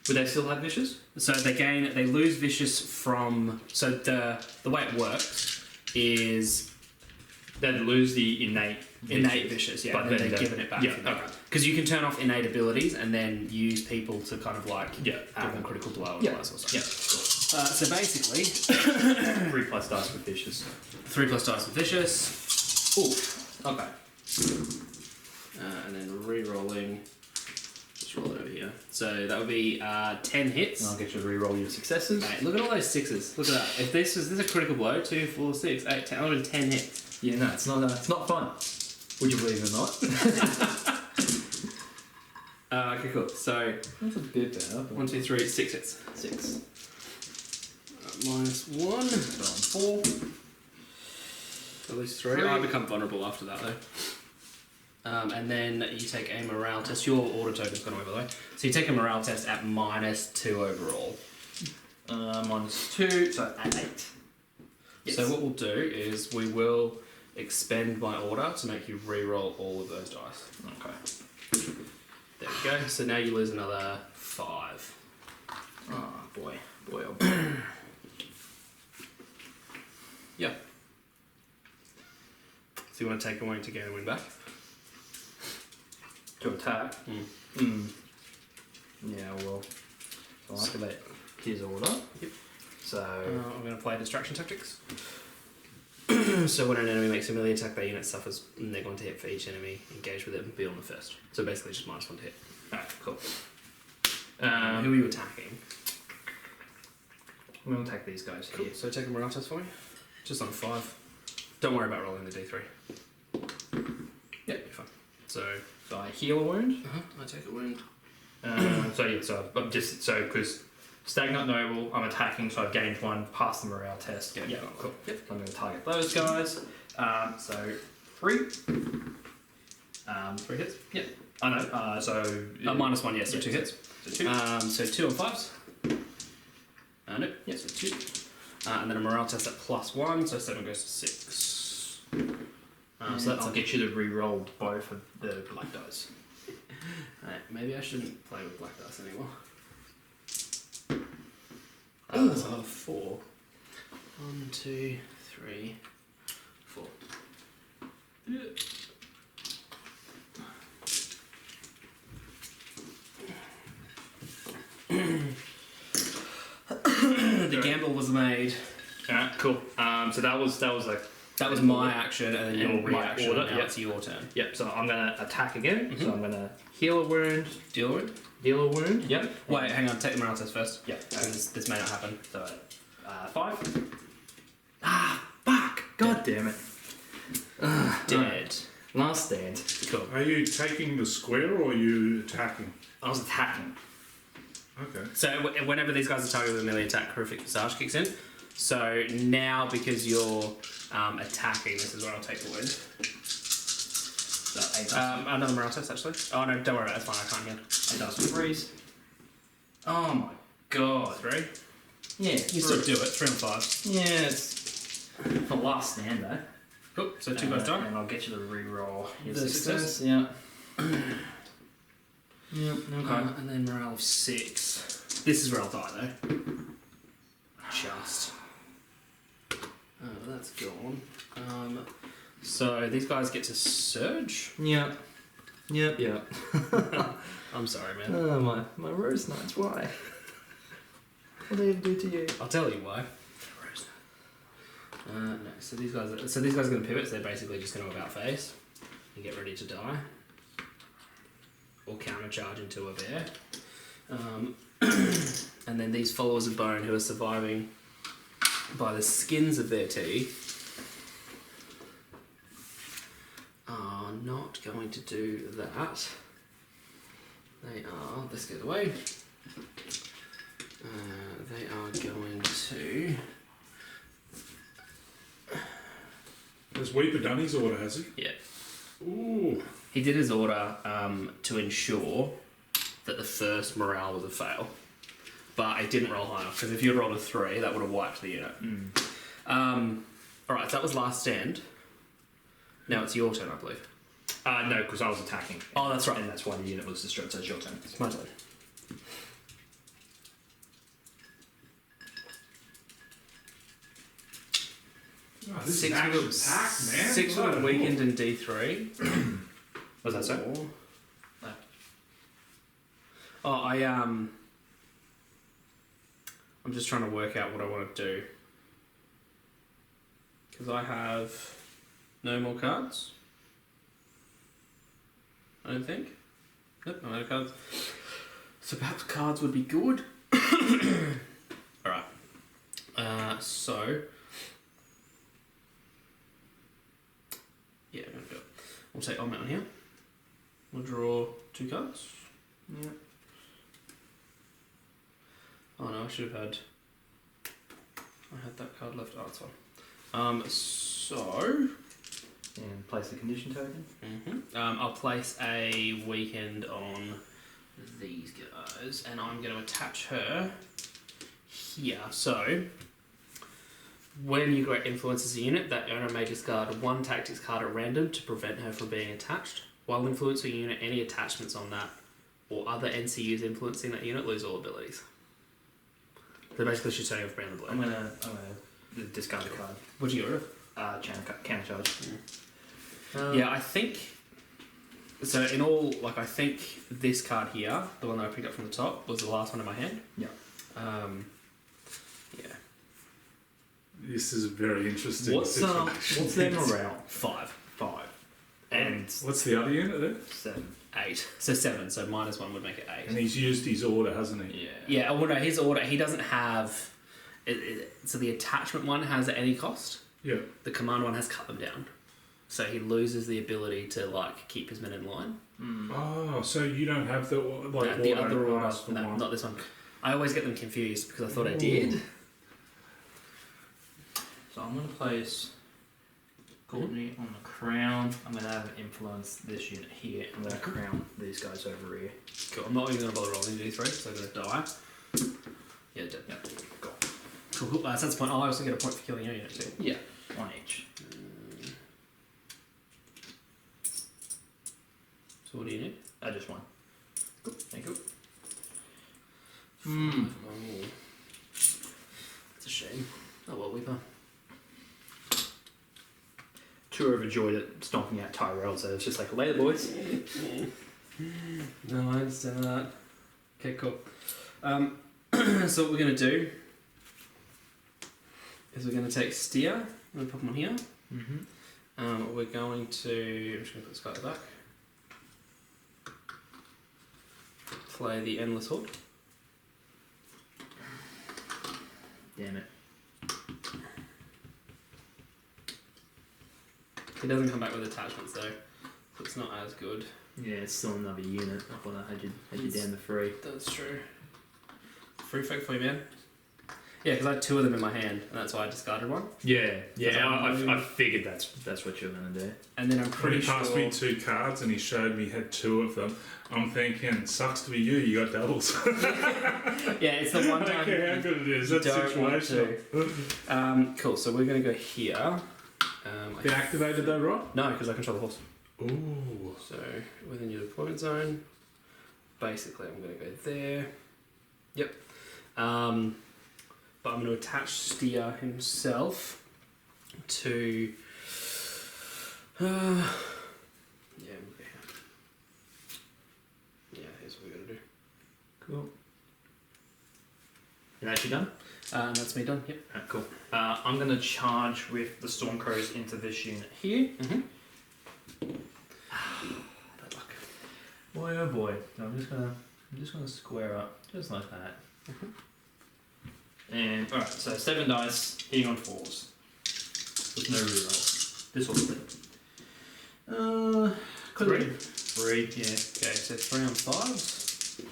Would they still have vicious? So they lose vicious from. So the way it works is They'd lose the innate vicious, but and then then they're given it back. Yeah, okay. Because you can turn off innate abilities and then use people to kind of like give them critical blow and Yeah. all that sort of Yeah. stuff. So basically, 3 plus dice with vicious. 3 plus dice with vicious. Ooh. Okay. And then re-rolling. Just roll it over here. So that would be 10 hits. And I'll get you to re-roll your successes. Mate, look at all those 6s. Look at that. If this is a critical blow, 2, 4, 6, 8, 10. That would be 10 hits. Yeah, no, it's not fun. Would you believe it or not? Okay, cool. So That's a bit better. 1, 2, 3, 6 hits. 6. Minus 1. 4. At least 3. I become vulnerable after that though. And then you take a morale test. Your order token's gone away by the way. So you take a morale test at -2 overall. -2, so at 8. Yes. So what we'll do is we will expend my order to make you re-roll all of those dice. Okay. There we go. So now you lose another 5. Oh boy. Boy, oh boy. Do you want to take a wound to gain a wound back? To attack. Yeah, well, I'll activate his order. Yep. So I'm going to play distraction tactics. So when an enemy makes a melee attack, their unit suffers, and they're going to hit for each enemy engaged with it beyond the first. So basically, just -1 to hit. alright, cool. Who are you attacking? I'm gonna attack these guys Cool. here. So take a morale test for me. Just on 5. Don't worry about rolling the d3. Yep, you're fine. So I heal a wound. I take a wound. So because Stagnant Noble, I'm attacking, so I've gained 1 past the morale test. Yeah, cool. Yep. So I'm going to target those guys. So 3. 3 hits. Yep. I know. -1, yes. So 2 hits. So 2. So 2 on 5s. Nope. Yes, so 2. And then a morale test at +1, so 7 goes to 6. So that's I'll get you to re-roll both of the black dice. Right, maybe I shouldn't play with black dice anymore. That's another 4. 1, 2, 3, 4. The gamble was made. Alright, cool. So that was like That was my action, and then your And my reaction. order, Now yep. it's your turn. Yep, so I'm going to attack again. So I'm going to heal a wound, Deal with it. deal a wound. Yep. Wait, hang on. Take the morale test first. Yeah. This may not happen. So 5. Fuck! God damn it. Dead. Last stand. Cool. Are you taking the square or are you attacking? I was attacking. Okay. So whenever these guys are targeted with a melee attack, horrific visage kicks in. So now because you're attacking, this is where I'll take the wound. So 8 dice. Another morale test actually. Oh no, don't worry about it. It's fine. I can't again. 8 dice for freeze. Oh my god. 3. Yeah, You still do it. 3 on 5. Yeah, it's for last stand though. Cool. So 2 guys die. And I'll get you to re-roll your The success. success. Yeah. Yep, okay. And then morale of 6. This is where I'll die though. Just. Oh, that's gone. So these guys get to surge. Yep. Yep. Yep. I'm sorry, man. Oh, my rose knights, why? What did they do to you? I'll tell you why. No, so these guys are going to pivot. So they're basically just going to about face and get ready to die, or countercharge into a bear. And then these followers of bone who are surviving by the skins of their teeth are not going to do that. They are. Let's get away. They are going to. Has Weeper done his order, has he? Yeah. Ooh. He did his order to ensure that the first morale was a fail, but it didn't roll high enough because if you had rolled a 3, that would have wiped the unit. All right, so that was last stand. Now it's your turn, I believe. No, because I was attacking. Oh, that's right. And that's why the unit was destroyed, so it's your turn. It's my turn. Oh, this 6 is action with packed, man. 6 with Bloody a weakened in D3. Was that so? Or- No. Oh, I'm just trying to work out what I want to do. Because I have no more cards. I don't think. Nope, no other cards. So perhaps cards would be good. Alright. So. Yeah, I'm going to do it. We'll take on here. We'll draw 2 cards. Yeah. Oh no, I should have had. I had that card left. Oh, it's fine. So. And place the condition token. I'll place a weekend on these guys, and I'm going to attach her here. So, when you great influences a unit, that owner may discard 1 tactics card at random to prevent her from being attached. While influencing a unit, any attachments on that or other NCUs influencing that unit lose all abilities. So basically, she's turning off brown and blue. I'm gonna discard a card. What'd you get rid of? Counter charge. Yeah, I think. So in all, like I think this card here, the one that I picked up from the top, was the last one in my hand. Yeah. Yeah. This is a very interesting What's their situation. morale? 5. And What's the other unit there? 7. 8. So 7. So -1 would make it 8. And he's used his order, hasn't he? Yeah. Yeah. Well, no, his order. He doesn't have. So the attachment one has at any cost. Yeah. The command one has cut them down. So he loses the ability to like keep his men in line. Oh, so you don't have the like The other order, pass for no, one. not this one. I always get them confused because I thought I did. So I'm going to place Cortnay on the crown. I'm going to have influence this unit here. I'm going to crown these guys over here. Cool. I'm not even going to bother rolling D3 because I'm going to die. Yeah, dead. Yep. Cool. Cool. That's the point. I also get a point for killing your unit too. Yeah. 1 each. So what do you need? Just 1. Cool. Thank you. Oh. It's a shame. Oh well, Weeper. 2 are overjoyed at stomping out Tyrell, so it's just like, later, boys. No, I understand that. Okay, cool. So what we're going to do is we're going to take Styr. I'm going to put him on here. Mm-hmm. We're going to... I'm just going to put this guy at the back. Play the Endless Horde. Damn it. He doesn't come back with attachments though, so it's not as good. Yeah, it's still another unit. I thought I had you down to 3. That's true. Free fake for you, man. Yeah, because I had 2 of them in my hand, and that's why I discarded one. Yeah, Yeah, I figured that's what you're going to do. And then I'm When pretty he passed sure... me 2 cards and he showed me he had 2 of them, I'm thinking, sucks to be you, you got doubles. Yeah, it's the one I time don't care how good it is, that's don't want situational. cool, so we're going to go here. They activated though, right? No, because I control the horse. Ooh. So, within your deployment zone, basically I'm going to go there. Yep. But I'm going to attach Styr himself to... yeah, we'll go here. Yeah, here's what we're going to do. Cool. You're actually done? And that's me done, yep. Alright, cool. I'm going to charge with the Stormcrows into this unit here. Mm-hmm. Bad luck. Boy, oh boy. I'm just gonna square up just like that. And alright, so 7 dice hitting on 4s with no rerolls. This one's it. 3, yeah. Okay, so 3 on 5s.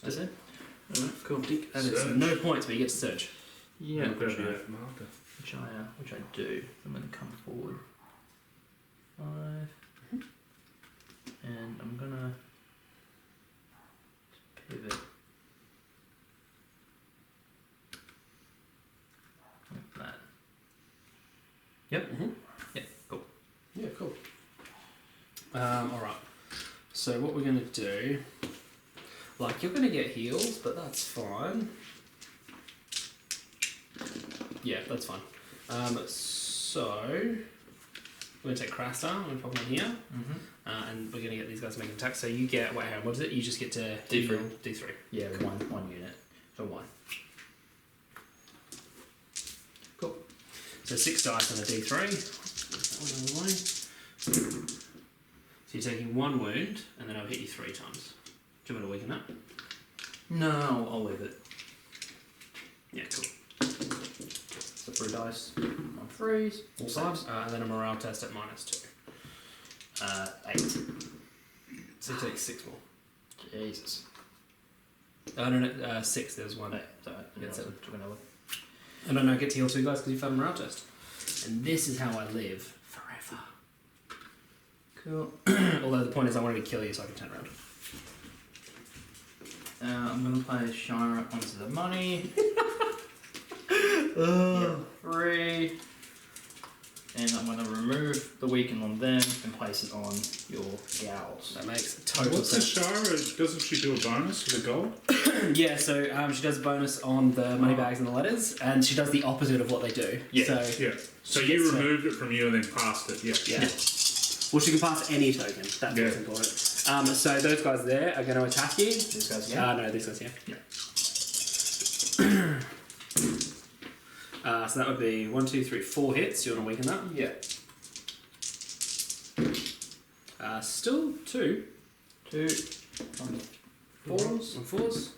That's it. Alright, cool. And it's Surge. no points, but you get to surge. Yeah, I've got which that marker. I do. I'm gonna come forward 5, and I'm gonna pivot like that. Yep. Mm-hmm. Yep. Cool. Yeah, cool. Alright. So what we're going to do... Like, you're going to get heals, but that's fine. Yeah, that's fine. So... We're going to take Crasta, I'm going to pop him on here. Mm-hmm. And we're going to get these guys making attacks. So you get... Wait, hang on, what is it? You just get to... D3. heal D3. Yeah, one unit. So 1. Cool. So 6 dice on a D3. So you're taking 1 wound, and then I'll hit you 3 times. Do you want me to weaken that? No, I'll leave it. Yeah, cool. So 3 dice on 3s, all 5s. And then a morale test at -2. 8. So you take 6 more. Jesus. No, 6, there's 1. Right, so Yeah, yeah, 7. took another. And I get to heal 2 guys because you've had a morale test. And this is how I live forever. Cool. Although the point is I wanted to kill you so I can turn around. I'm gonna play Shira onto the money. Yeah, 3. And I'm going to remove the weaken on them and place it on your owls. That makes total What's the sense. Shara? Doesn't she do a bonus for the gold? Yeah, so she does a bonus on the money bags and the letters, and she does the opposite of what they do. Yeah. So, Yeah. So She you gets to- removed it from you and then passed it. Yeah. yeah. Well, she can pass any token. That's what's important. So those guys there are going to attack you. These guys, yeah. No, these guys, yeah. Yeah. So that would be 1, 2, 3, 4 hits. You want to weaken that? Yeah. Still 2. 2 on fours. On 4s.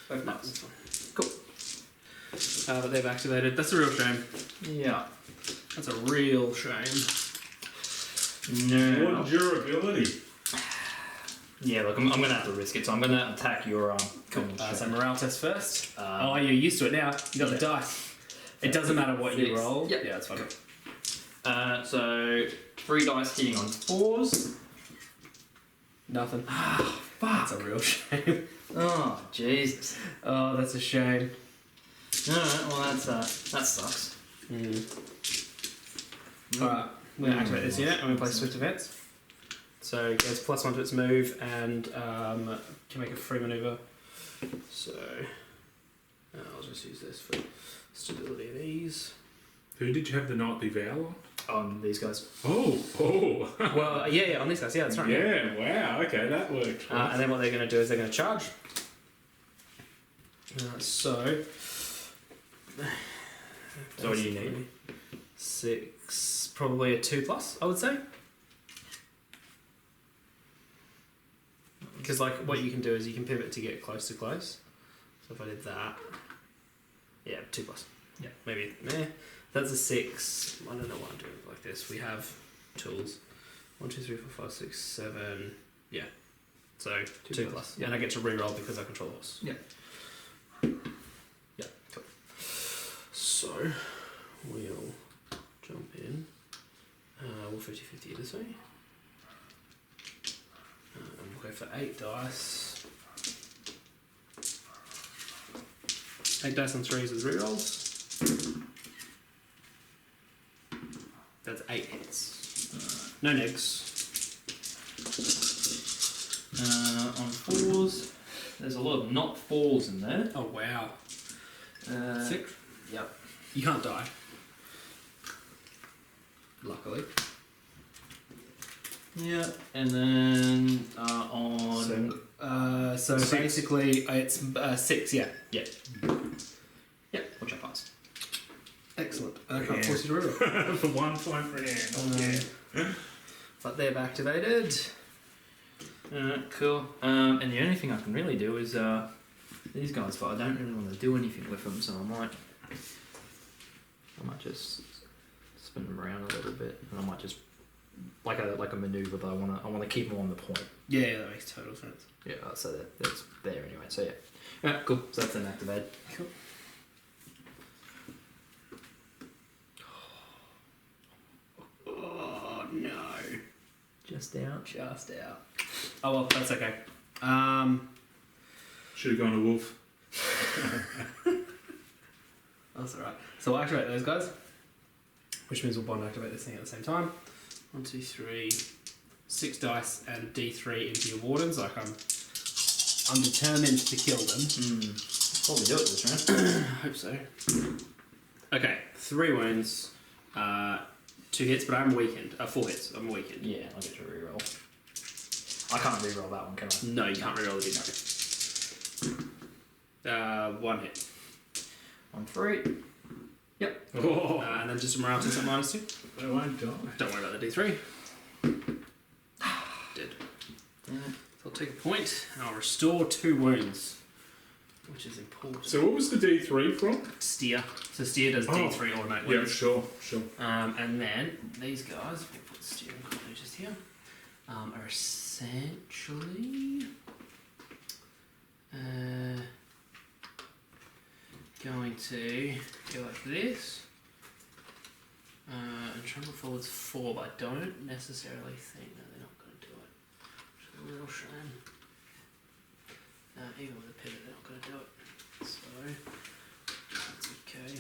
Both No, nuts. that's fine. Cool. But they've activated. That's a real shame. Yeah. That's a real shame. No. What durability? Yeah, look, I'm going to have to risk it, so I'm going to attack your cunning So morale test first. Um, You're used to it now. You got the dice. It doesn't matter what you 6. roll. Yep. Yeah, that's fine. So 3 dice hitting on 4s. Nothing. That's a real shame. Oh, Jesus. Oh, that's a shame. Alright, well that sucks. Alright, we're going to activate this unit. I'm going to play Swift Events. So it gets +1 to its move and can make a free maneuver. So I'll just use this for stability and ease. Who did you have the Nightly Vow On these guys. on? Oh. Well, yeah, on these guys, yeah, that's right. Yeah, wow, okay, that worked. And then what they're going to do is they're going to charge. So So what do you need? 6, probably a 2+, I would say. Because like what you can do is you can pivot to get close to close. So if I did that, yeah, 2+. Yeah, maybe. That's a 6. I don't know why I'm doing it like this. We have tools. 1, 2, 3, 4, 5, 6, 7. Yeah. So 2+. Yeah. And I get to reroll because I control horse. Yeah. Yeah. Cool. So we'll jump in. We'll 50-50 this way. And we'll go for 8 dice. 8 dice on 3s with rerolls. That's 8 hits. No negs. On 4s, there's a lot of not 4s in there. Oh wow. 6? Yep. You can't die. Luckily. Yeah, and then on... So Six. basically it's 6, yeah. Yeah. Yeah, which I pass. Excellent. I Yeah. can't force you to reroll. For 1 point for an end. But they've activated. Cool. And the only thing I can really do is these guys, but I don't really want to do anything with them, so I might just spin them around a little bit, and I might just like a maneuver, but I want to keep them on the point. Yeah, that makes total sense. Yeah, so that's there anyway. So yeah. Alright, cool. So that's an activated. Cool. Oh no. Just out. Just out. Oh well, that's okay. Should have gone to Wolf. That's alright. So we'll activate those guys, which means we'll bond activate this thing at the same time. 1, 2, 3, 6 dice and D3 into your wardens. Like I'm determined to kill them. Probably do it this round. I hope so. Okay, 3 wounds, 2 hits, but I'm weakened. 4 hits. I'm weakened. Yeah, I'll get to reroll. I can't reroll that one, can I? No, you can't reroll the D3. 1 hit. On 3. Yep. Oh, And then just a morale test at -2. they won't die. Don't worry about the D3. Dead. So I'll take a point and I'll restore 2 wounds, which is important. So what was the D3 from? Styr. So Styr does D3 automatically. Yeah, sure. And then these guys, we'll put Styr and Cortnay just here, are essentially going to go like this and try and look forwards 4, but I don't necessarily think that they're not going to do it, which is a real shame. Even with a pivot, they're not going to do it, so that's okay.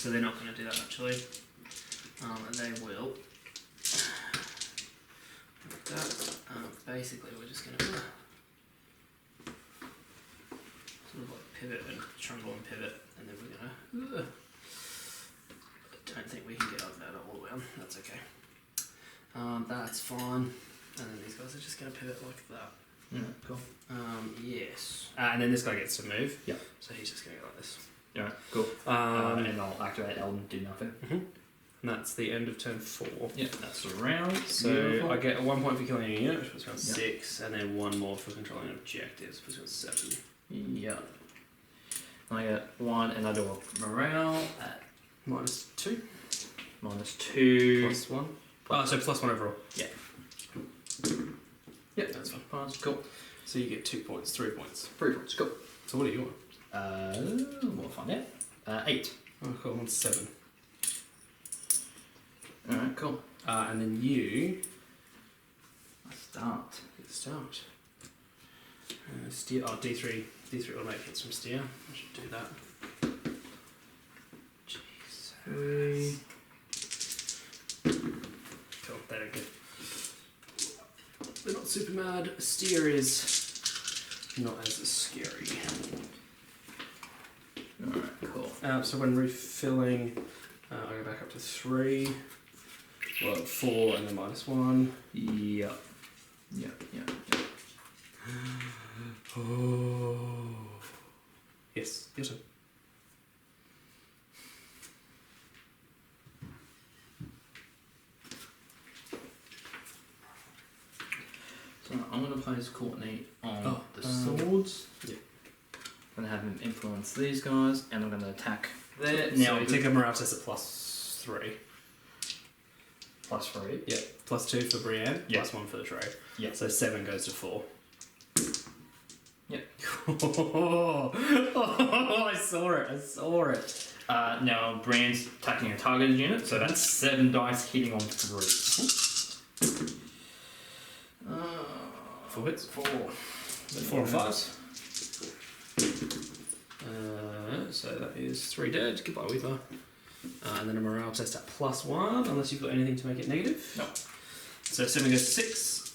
so they're not going to do that actually. And they will. Like that. Basically, we're just going to sort of like pivot and trundle and pivot, and then we're going to. I don't think we can get up that all the way on. That's okay. That's fine. And then these guys are just going to pivot like that. Yeah, cool. Yes. And then this guy gets to move. Yeah. So he's just going to go like this. Alright, cool. And I'll activate Elden, do nothing. Mm-hmm. And that's the end of turn 4. Yeah, that's the round. So Beautiful. I get 1 point for killing a unit, which puts me on 6, and then 1 more for controlling objectives, which puts me on 7. Yeah. I get 1, and I do a morale at -2. -2. +1. Oh, so +1 overall. Yeah. Yep, that's fine. Pass. Cool. So you get 2 points, 3 points. 3 points. Cool. So what do you want? We'll find out. 8. Oh, cool. I want 7. Alright, cool. And then you Start. start. Styr. Oh, D3. D3 automatic hits from Styr. I should do that. Jeez. 3. Cool. They don't get. They're not super mad. Styr is not as scary. Alright, cool. So when refilling, I go back up to 3. Well, 4 and then -1. Yeah. Yeah. Oh. Yes, your turn. So I'm going to place Cortnay on the swords. swords. Yep. I'm going to have him influence these guys, and I'm going to attack there. So Now you take a morale test at +3. +3. Yep. +2 for Brienne. Yep. +1 for the tray. Yeah. So 7 goes to 4. Yep. Oh, I saw it. Now Brand's attacking a targeted unit, so that's 7 dice hitting on 3. 4 hits. 4. 4 and 5s. So that is 3 dead. Goodbye, Weaver. And then a morale test at +1, unless you've got anything to make it negative. No. So 7 goes to 6.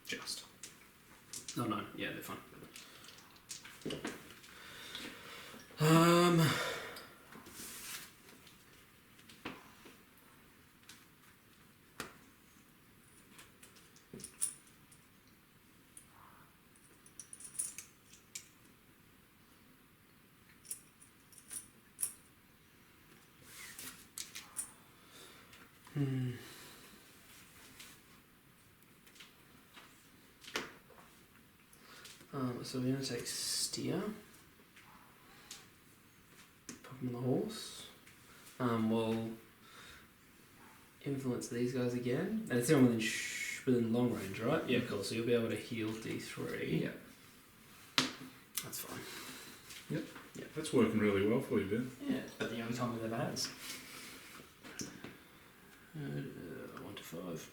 Just. Oh no, yeah, they're fine. So we're going to take Styr. Put him on the horse. We'll influence these guys again. And it's the one within long range, right? Yeah, cool. So you'll be able to heal D3. Yeah. That's fine. Yep. Yeah. That's working really well for you, Ben. Yeah, but the only time it ever has. 1 to 5.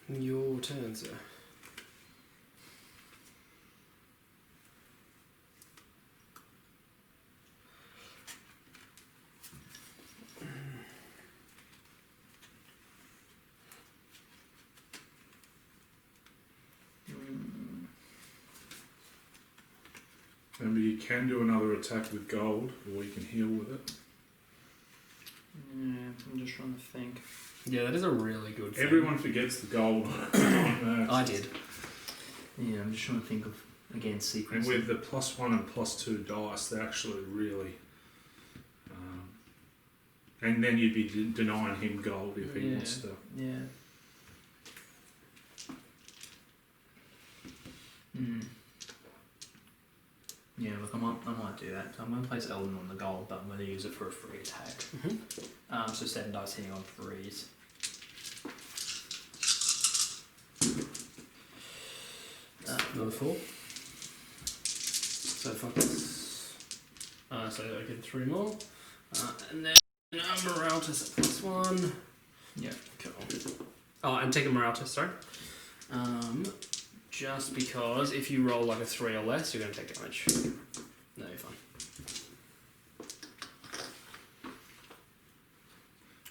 Your turn, sir. Remember, you can do another attack with gold, or you can heal with it. Yeah, I'm just trying to think. Yeah, that is a really good thing. Everyone forgets the gold on that. I did. Yeah, I'm just trying to think of, again, And sequences. with the +1 and +2 dice, they actually really. And then you'd be denying him gold if he wants to. Yeah. Yeah, look, I might do that. So I'm going to place Elden on the gold, but I'm going to use it for a free attack. So 7 dice hitting on 3s. Another 4. So fuck this. So I get 3 more. And then morale test at +1. Yeah. Cool. Oh, and take a morale test, sorry. Just because if you roll like a 3 or less, you're going to take damage. No, you're fine.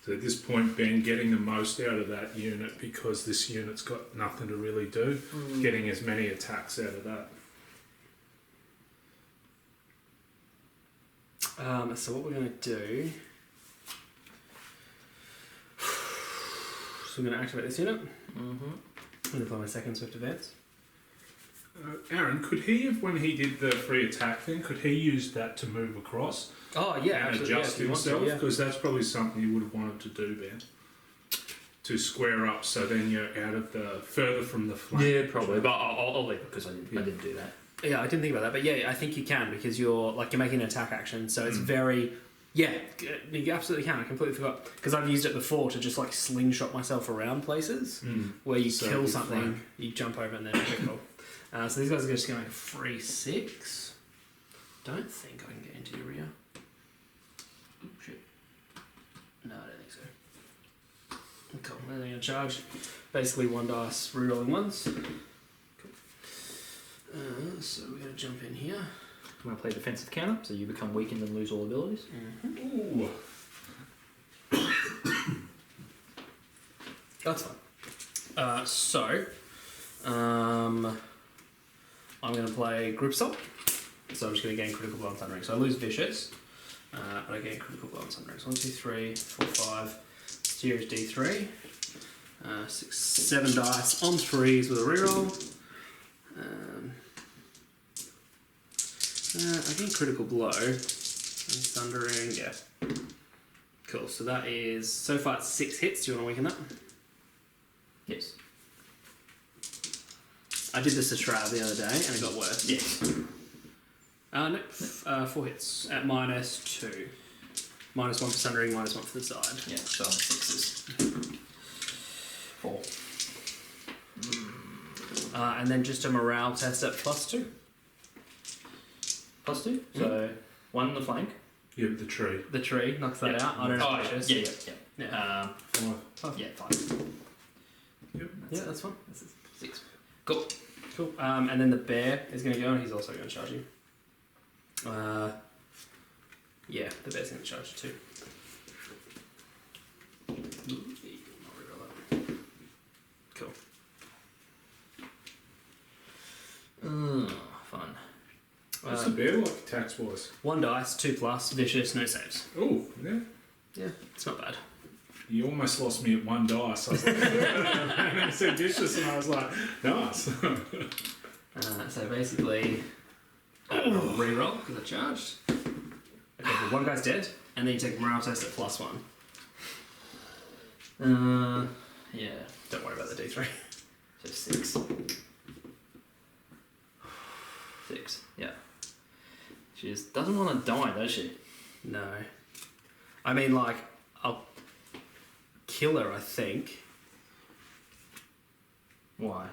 So at this point, Ben, getting the most out of that unit because this unit's got nothing to really do. Getting as many attacks out of that. So what we're going to do... So we're going to activate this unit. I'm going to apply my second swift advance. Aaron, could he have, when he did the free attack thing, could he use that to move across? Oh, yeah, and absolutely. adjust himself? Because that's probably something you would have wanted to do, Ben. To square up so then you're out of the... further from the flank. Yeah, probably. But I'll leave it because I didn't do that. Yeah, I didn't think about that, but yeah, I think you can because you're making an attack action, so it's very... Yeah, you absolutely can. I completely forgot because I've used it before to just slingshot myself around places where you So kill something, you jump over and then critical. So these guys are just going to make a free 6. Don't think I can get into your rear. Oh shit! No, I don't think so. Cool. Then they're going to charge. Basically, 1 dice, rerolling ones. Cool. So we're going to jump in here. I'm going to play defensive counter, so you become weakened and lose all abilities. Ooh. That's fine. I'm going to play Group Assault. So I'm just going to gain critical blow on thundering. So I lose vicious, but I gain critical blow on thundering. So 1, 2, 3, 4, 5. Styr is D3. 6, 7 dice on 3s with a reroll. I gain critical blow. And thundering, yeah. Cool, so that is... So far it's 6 hits. Do you want to weaken that? Yes. I did this to Trav the other day and it got worse. Yes. No, 4 hits at -2. -1 for thundering, -1 for the side. Yeah, so 6s. 4. And then just a morale test at +2. +2? So 1 on the flank. Yeah, the tree. The tree knocks that out. I don't know. Yeah. 5. Yeah, 5. Yep. Yeah, that's fine. This is 6. Cool. Cool. And then the bear is going to go and he's also going to charge you. Yeah, the bear's going to charge you too. Cool. Fun. What's the bear like attacks wise? 1 dice, 2+, vicious, no saves. Oh, yeah. Yeah, it's not bad. You almost lost me at 1 dice. I was like, and then said vicious, and I was like, nice. So basically, reroll because I charged. Okay, well, 1 guy's dead, and then you take a morale test at +1. Yeah. Don't worry about the D3. So 6. 6. Yeah. She just doesn't want to die, does she? No. I mean, I'll kill her, I think. Why?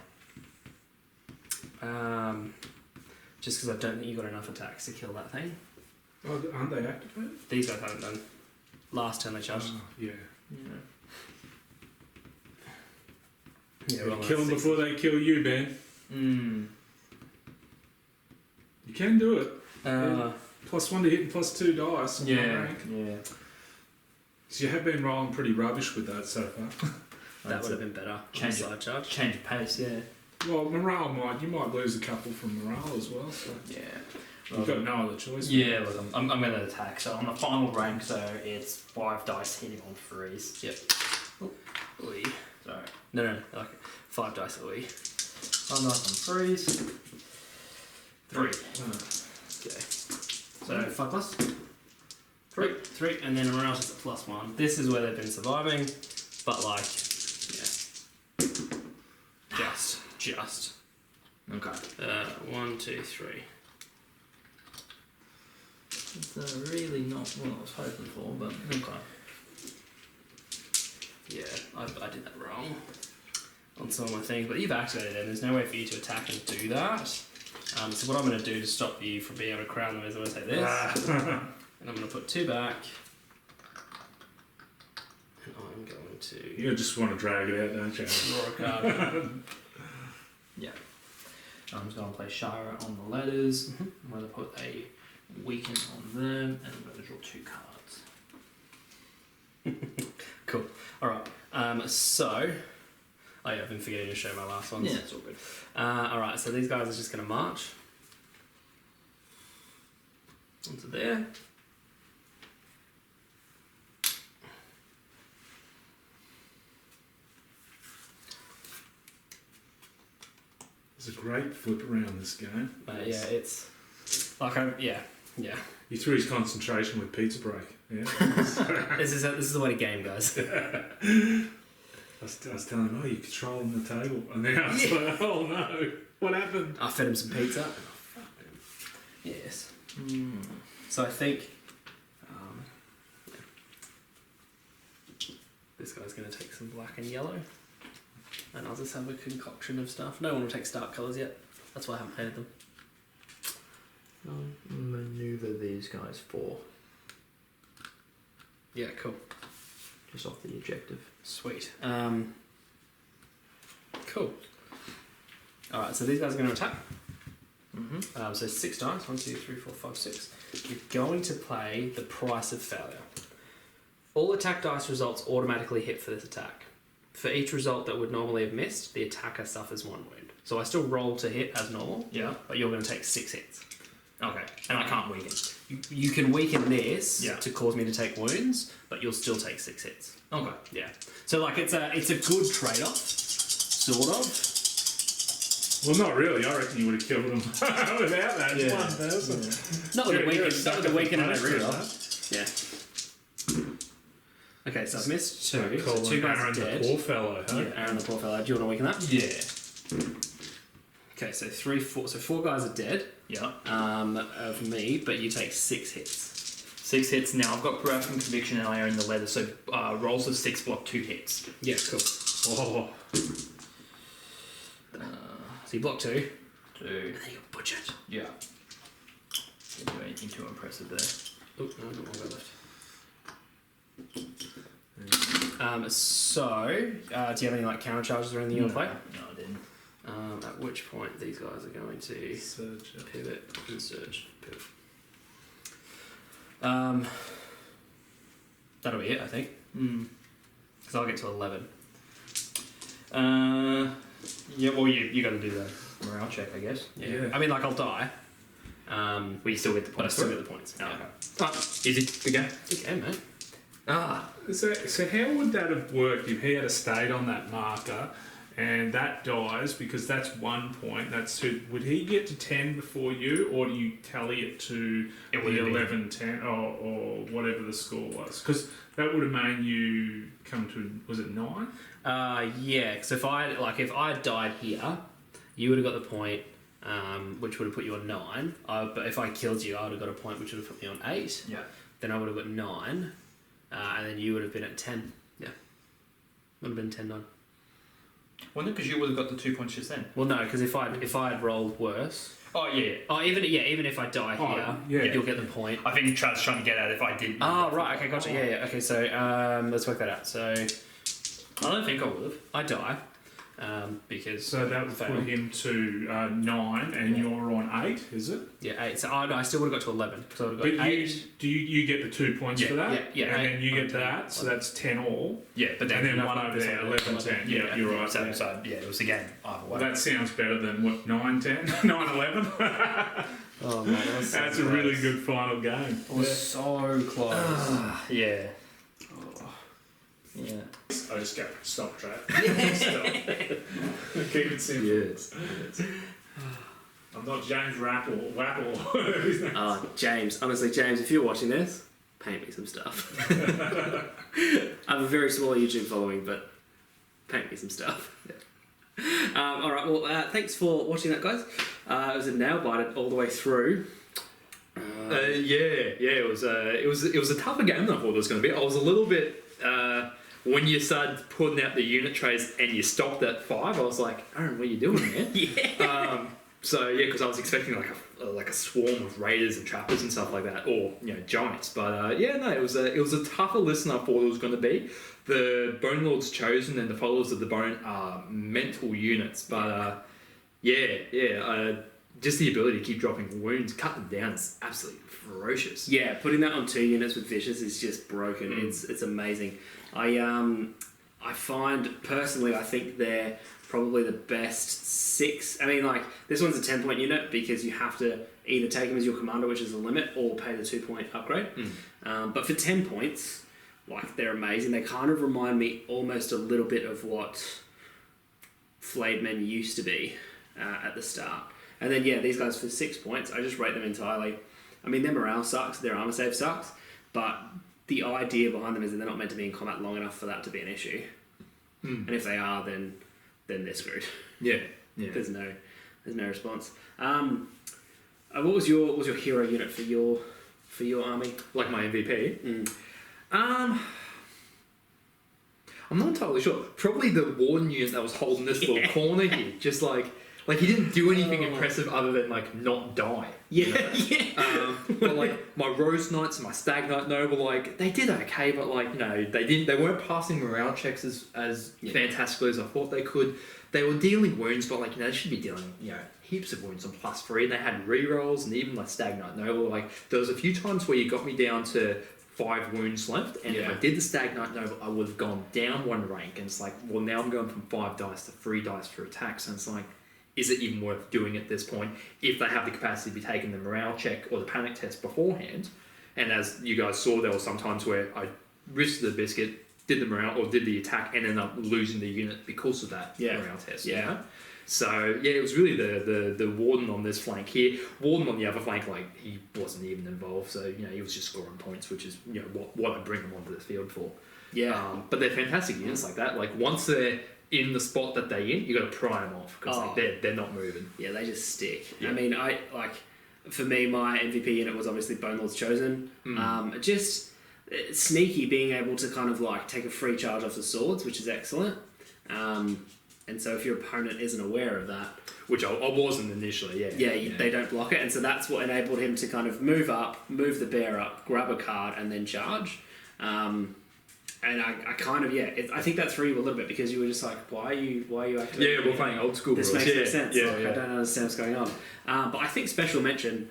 Just because I don't think you've got enough attacks to kill that thing. Oh, aren't they activated? These guys haven't done. Last turn they charged. Oh, yeah. Yeah, well, Kill them that's before they kill you, Ben. You can do it. +1 to hit and +2 dice. On Yeah. rank. Yeah. So you have been rolling pretty rubbish with that so far. that would have been better. Change side charge. Change of pace, yeah. Well, morale you might lose a couple from morale as well. So Yeah. you've got no other choice. Yeah, look, I'm going to attack. So on the final rank, so it's 5 dice hitting on 3s. Yep. Oi. Sorry. No, like 5 dice oi. 5 dice on 3s. 3. Okay. So 5 plus? 3, and then everyone else is at +1. This is where they've been surviving, but just. Okay. 1, 2, 3. It's really not what I was hoping for, but okay. Yeah, I did that wrong on some of my things, but you've activated it and there's no way for you to attack and do that. So what I'm going to do to stop you from being able to crown them is I'm going to take this, and I'm going to put 2 back, and I'm going to You just want to drag it out, don't you? draw a card. Yeah. I'm just going to play Shira on the letters. I'm going to put a weaken on them, and I'm going to draw 2 cards. Cool. All right. Oh yeah, I've been forgetting to show my last ones. Yeah, it's all good. All right. So these guys are just going to march onto there. There's a great flip around this game. Yeah, it's like yeah. He threw his concentration with pizza break. Yeah. This is the way to game, guys. I was telling him, oh, you're controlling the table. And then I was like, oh no, what happened? I fed him some pizza. Yes. So I think this guy's going to take some black and yellow. And I'll just have a concoction of stuff. No one will take stark colours yet. That's why I haven't painted them. I'll maneuver these guys 4. Yeah, cool. Just off the objective. Sweet. Cool. Alright, so these guys are going to attack. So 6 dice. 1, 2, 3, 4, 5, 6. You're going to play the price of failure. All attack dice results automatically hit for this attack. For each result that would normally have missed, the attacker suffers 1 wound. So I still roll to hit as normal, Yeah. but you're going to take 6 hits. Okay. And I can't weaken. You can weaken this Yeah. to cause me to take wounds, but you'll still take 6 hits. Okay. Yeah. So like it's a good trade-off, sort of. Well, not really. I reckon you would have killed him without that. Yeah. One person. Not with the weaken and punishment, everything. huh? Yeah. Okay, so I've missed 2. Call So 2 him guys are Aaron the dead. poor fellow, huh? Yeah, Aaron the poor fellow. Do you want to weaken that? Yeah. Okay, so 3, 4. So 4 guys are dead. Yeah. Of me, but you take 6 hits. 6 hits. Now I've got corruption, conviction, and I own the leather. So rolls of 6 block 2 hits. Yeah, cool. Oh, So you block 2, and 2. then you got butchered. Yeah. Didn't do anything too impressive there. Oh, no, I've got 1 guy left. So, do you have any like counter charges or anything you want to play? No, I didn't. At which point these guys are going to surge up. pivot and surge. Pivot. That'll be it, I think. Because I'll get to 11. Yeah, well, you got to do the morale check, I guess. Yeah. I mean, like, I'll die. Well, you still get the But I points. still get the points. Oh, Yeah. okay. Easy. Good game. Okay, mate. So how would that have worked if he had stayed on that marker and that dies because that's 1 point? That's would he get to 10 before you, or do you tally it to It the would be- 11, 10, or whatever the score was? Because that would have made you come to, was it 9? Yeah, because if I died here, you would have got the point, which would have put you on 9. But if I killed you, I would have got a point which would have put me on 8. Yeah. Then I would have got 9, and then you would have been at 10. Yeah, would have been 10-9. Well, no, because you would have got the 2 points just then. Well, no, because if I had rolled worse. Oh, yeah. Oh, even if I die here, you'll get the point. I think Chad's trying to get at if I didn't. Oh, right. Okay, gotcha. Yeah. Okay, so let's work that out. So I don't think I would have. I die because So that would put him to 9, and you're on 8, is it? Yeah, 8. So I still would have got to 11. So I would have But got 8. you get the 2 points Yeah, for that? yeah, And 8, then you get 10, that, so that's 10 all. Yeah, but And then I've one got over this there, one, 11, 10. Yeah, you're right. So, yeah, it was the game either way. Well, that sounds better than what, 9, 10? 9, 11? Oh, man, that was so That's a close. really good final game. It was so close. Yeah. Yeah. I just go, stop, Trap. Stop. Keep it simple. Yes. I'm not James Wapple. Oh, James. Honestly, James, if you're watching this, paint me some stuff. I have a very small YouTube following, but paint me some stuff. All right. Well, thanks for watching that, guys. It was a nail biter all the way through. It was a tougher game than I thought it was going to be. I was a little bit when you started putting out the unit trays and you stopped at 5. I was like, Aaron, what are you doing, man? Yeah. Because I was expecting like a swarm of raiders and trappers and stuff like that, or giants. But it was a tougher listen than I thought it was going to be. the Bone Lord's Chosen and the Followers of the Bone are mental units, but just the ability to keep dropping wounds, cut them down is absolutely ferocious. Yeah, putting that on 2 units with Vicious is just broken. It's amazing. I find personally, I think they're probably the best 6. I mean, like, this one's a 10-point unit because you have to either take him as your commander, which is the limit, or pay the 2-point upgrade. But for 10 points, like, they're amazing. They kind of remind me almost a little bit of what Flayed Men used to be at the start. And then, yeah, these guys for 6 points, I just rate them entirely. I mean, their morale sucks, their armor save sucks, but the idea behind them is that they're not meant to be in combat long enough for that to be an issue. And if they are, then they're screwed. Yeah. There's no response. What was your hero unit for your army? Like my MVP. I'm not entirely sure. Probably the Warden unit that was holding this little corner here, just like he didn't do anything impressive other than like not die. But like my Rose Knights and my Stag Knight Noble, like they did okay, but like they weren't passing morale checks as fantastically as I thought they could. They were dealing wounds, but like they should be dealing heaps of wounds on +3. And they had rerolls, and even like Stag Knight Noble, like there was a few times where you got me down to 5 wounds left, and if I did the Stag Knight Noble, I would have gone down 1 rank, and it's like, well, now I'm going from 5 dice to 3 dice for attacks, and it's like, is it even worth doing at this point if they have the capacity to be taking the morale check or the panic test beforehand? And as you guys saw, there were some times where I risked the biscuit, did the morale or did the attack, and ended up losing the unit because of that morale test. You know? So it was really the Warden on this flank here. Warden on the other flank, like he wasn't even involved, so he was just scoring points, which is what I bring them onto the field for. But they're fantastic units like that. Like once they're in the spot that they're in, you got to pry them off because they're not moving. Yeah, they just stick. I mean, for me, my MVP unit was obviously Bone Lord's Chosen. Just sneaky, being able to kind of like take a free charge off the swords, which is excellent. And so if your opponent isn't aware of that, which I wasn't initially, they don't block it, and so that's what enabled him to kind of move up, move the bear up, grab a card, and then charge. And I kind of I think that threw you a little bit because you were just like, why are you activating? Yeah, we're playing old school this rules. Makes no sense. I don't understand what's going on. But I think special mention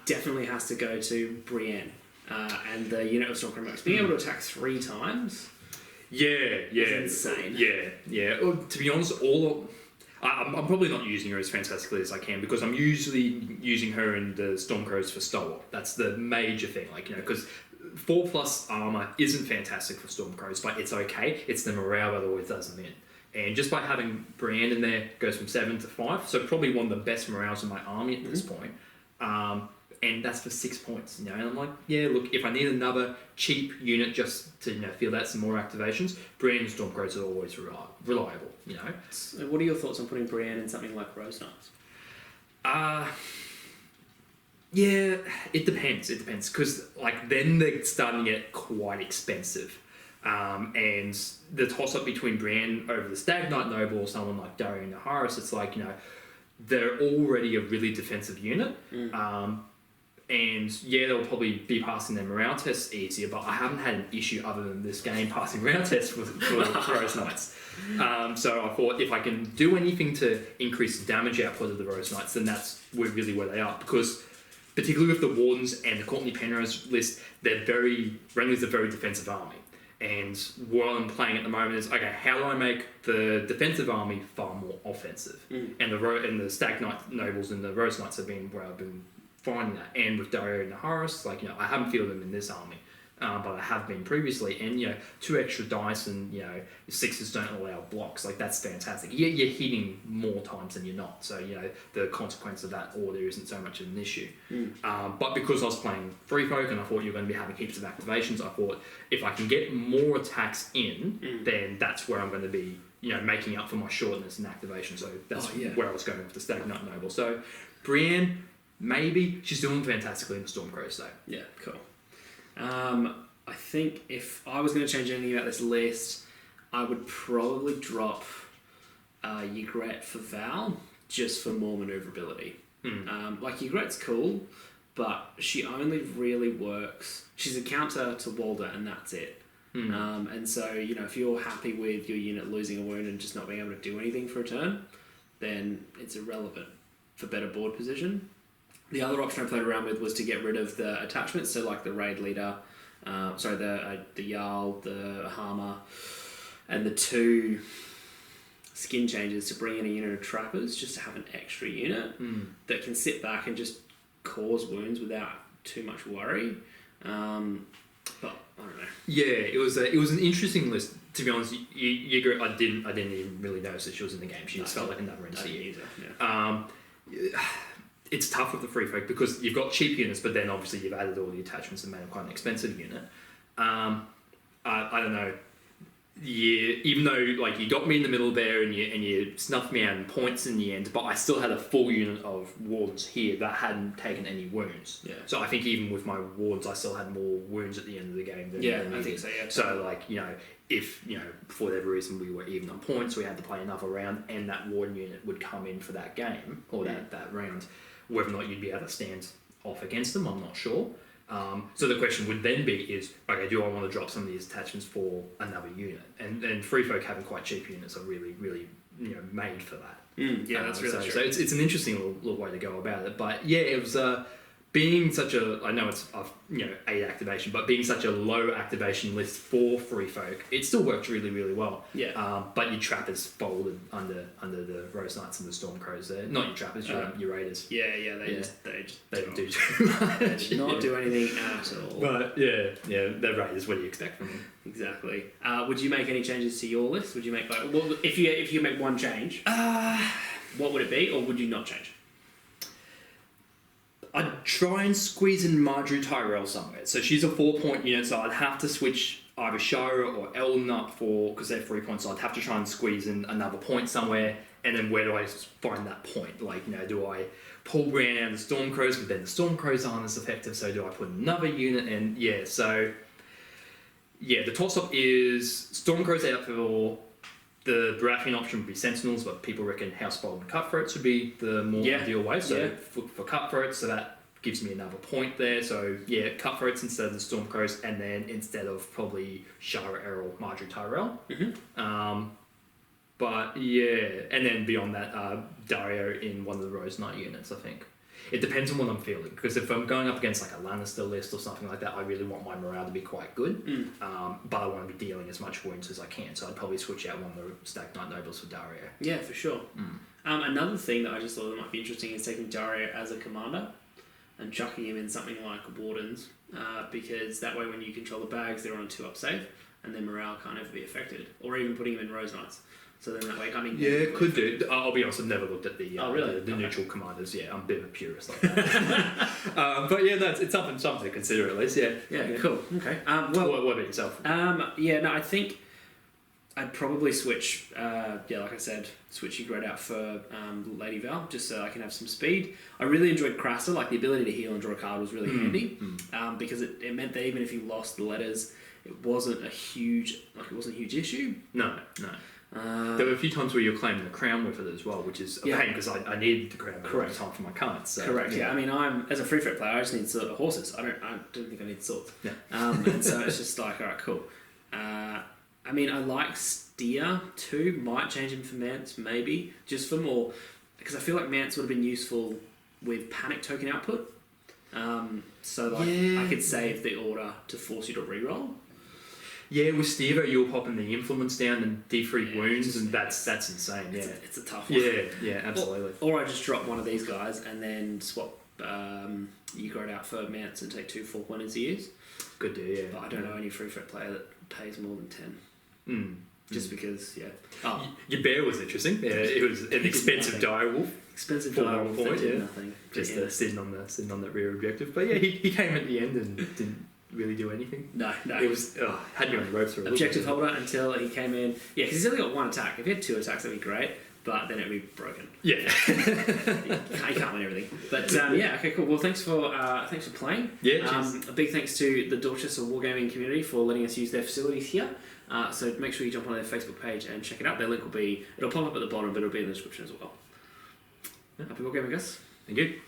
definitely has to go to Brienne and the unit of Storm Criminals. Being able to attack 3 times. Is insane. Well, to be honest, I'm probably not using her as fantastically as I can because I'm usually using her in the Stormcrows for Stalwart. That's the major thing, because 4+ armor isn't fantastic for Stormcrows, but it's okay. It's the morale that always does them in. And just by having Brienne in there, goes from 7 to 5, so probably one of the best morales in my army at this point. And that's for 6 points, And I'm like, look, if I need another cheap unit just to feel out some more activations, Brienne and Stormcrows are always reliable. So what are your thoughts on putting Brienne in something like Rose Knights? It depends. Because then they're starting to get quite expensive. And the toss-up between Brienne over the Stag Knight Noble or someone like Darian Naharis, it's like, they're already a really defensive unit. And they'll probably be passing their morale tests easier, but I haven't had an issue other than this game passing morale tests for Rose Knights. So I thought if I can do anything to increase the damage output of the Rose Knights, then that's really where they are. Because particularly with the Wardens and the Cortnay Penrose list, Renly's a very defensive army. And what I'm playing at the moment is, okay, how do I make the defensive army far more offensive? And the Stag Knight Nobles and the Rose Knights have been where I've been finding that. And with Dario and Naharis, I haven't fielded them in this army, but I have been previously. And 2 extra dice and 6s don't allow blocks. That's fantastic. You're hitting more times than you're not. So the consequence of that order isn't so much an issue. But because I was playing Free Folk and I thought you were going to be having heaps of activations, I thought if I can get more attacks in, then that's where I'm going to be making up for my shortness in activation. So that's where I was going with the Stag Knight Noble. So Brienne, maybe. She's doing fantastically in the Stormcrows though. Yeah, cool. I think if I was going to change anything about this list, I would probably drop Ygritte for Val, just for more manoeuvrability. Ygritte's cool, but she only really works... She's a counter to Walder, and that's it. And so, you know, if you're happy with your unit losing a wound and just not being able to do anything for a turn, then it's irrelevant for better board position. The other option I played around with was to get rid of the attachments, so like the raid leader, the Jarl, the Harmer, and the 2 skin changes to bring in a unit of trappers, just to have an extra unit that can sit back and just cause wounds without too much worry. But I don't know. Yeah, it was an interesting list. To be honest, I didn't even really notice that she was in the game. She just felt like another NCU. It's tough with the free folk because you've got cheap units, but then obviously you've added all the attachments and made it quite an expensive unit. I don't know. Yeah, even though like you got me in the middle there and you snuffed me out in points in the end, but I still had a full unit of wardens here that hadn't taken any wounds. Yeah. So I think even with my wardens, I still had more wounds at the end of the game than I think so. Yeah. So like, you know, if, you know, for whatever reason we were even on points, we had to play another round and that warden unit would come in for that game or that round, whether or not you'd be able to stand off against them, I'm not sure. So the question would then be is, okay, do I want to drop some of these attachments for another unit? And free folk having quite cheap units are really, really, you know, made for that. That's really true. So it's an interesting little way to go about it. But yeah, it was being such a, I know it's 8 activation, but being such a low activation list for free folk, it still worked really, really well. Yeah. But your trappers folded under the Rose Knights and the Storm Crows there. Not your trappers, your raiders. They just don't do too much. They did not do anything at all. But yeah, they're raiders. What do you expect from them? Exactly. Would you make any changes to your list? Would you make if you make one change, what would it be, or would you not change? I'd try and squeeze in Marjorie Tyrell somewhere. So she's a 4-point unit, so I'd have to switch either Shira or Elden up because they're 3 points, so I'd have to try and squeeze in another point somewhere. And then where do I find that point? Like, you know, do I pull Brienne out of the Stormcrows, but then the Stormcrows aren't as effective, so do I put another unit in? Yeah, so yeah, the toss-up is Stormcrows out for the Baratheon option would be Sentinels, but people reckon Housebold and Cutthroats would be the more ideal way. So for Cutthroats, so that gives me another point there. So yeah, Cutthroats instead of the Stormcrows, and then instead of probably Shara Errol, Marjorie Tyrell. But yeah, and then beyond that, Dario in one of the Rose Knight units, I think. It depends on what I'm feeling, because if I'm going up against like a Lannister list or something like that, I really want my morale to be quite good, but I want to be dealing as much wounds as I can, so I'd probably switch out one of the Stag Knight Nobles for Dario. Yeah, for sure. Another thing that I just thought that might be interesting is taking Dario as a commander and chucking him in something like Wardens, because that way when you control the bags, they're on a 2-up save, and their morale can't ever be affected, or even putting him in Rose Knights. So then that way, I mean... Yeah, could do. I'll be honest, I've never looked at the neutral commanders. Yeah, I'm a bit of a purist like that. But yeah, it's something to consider at least, yeah. Yeah, cool. Okay. What about yourself? I think I'd probably switch, like I said, switch your Great out for Lady Val, just so I can have some speed. I really enjoyed Craster, like the ability to heal and draw a card was really handy, because it meant that even if you lost the letters, it wasn't a huge issue. No. There were a few times where you're claiming the crown with it as well, which is a pain because I need the crown all the time for my cards. So, correct. Yeah. I mean, I'm as a free fit player, I just need horses. I don't think I need swords. Yeah. And so it's just like, all right, cool. I mean, I like Styr too. Might change him for Mance, maybe just for more, because I feel like Mance would have been useful with panic token output. So I could save the order to force you to reroll. Yeah, with Styr, you're popping the influence down and D3 wounds, and that's insane. Yeah, it's a tough one. Yeah, absolutely. Or I just drop one of these guys and then swap Ygritte out for Mance and take 2 full winners to use. Good do, yeah. But I don't know any free threat player that pays more than 10. Just because, your bear was interesting. Yeah, it was an expensive direwolf. Expensive direwolf that did nothing. Just sitting on that rear objective. But yeah, he came at the end and didn't really do anything. No. It was had me on the ropes for a objective holder until he came in. Yeah, because he's only got 1 attack. If he had 2 attacks, that'd be great. But then it'd be broken. Yeah, you can't win everything. But okay, cool. Well, thanks for playing. Yeah. A big thanks to the Dorchester Wargaming community for letting us use their facilities here. So make sure you jump on their Facebook page and check it out. Their link it'll pop up at the bottom, but it'll be in the description as well. Happy Wargaming, guys. Thank you.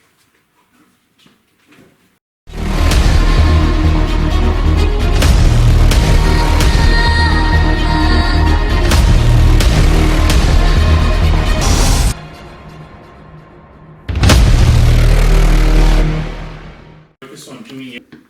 doing it.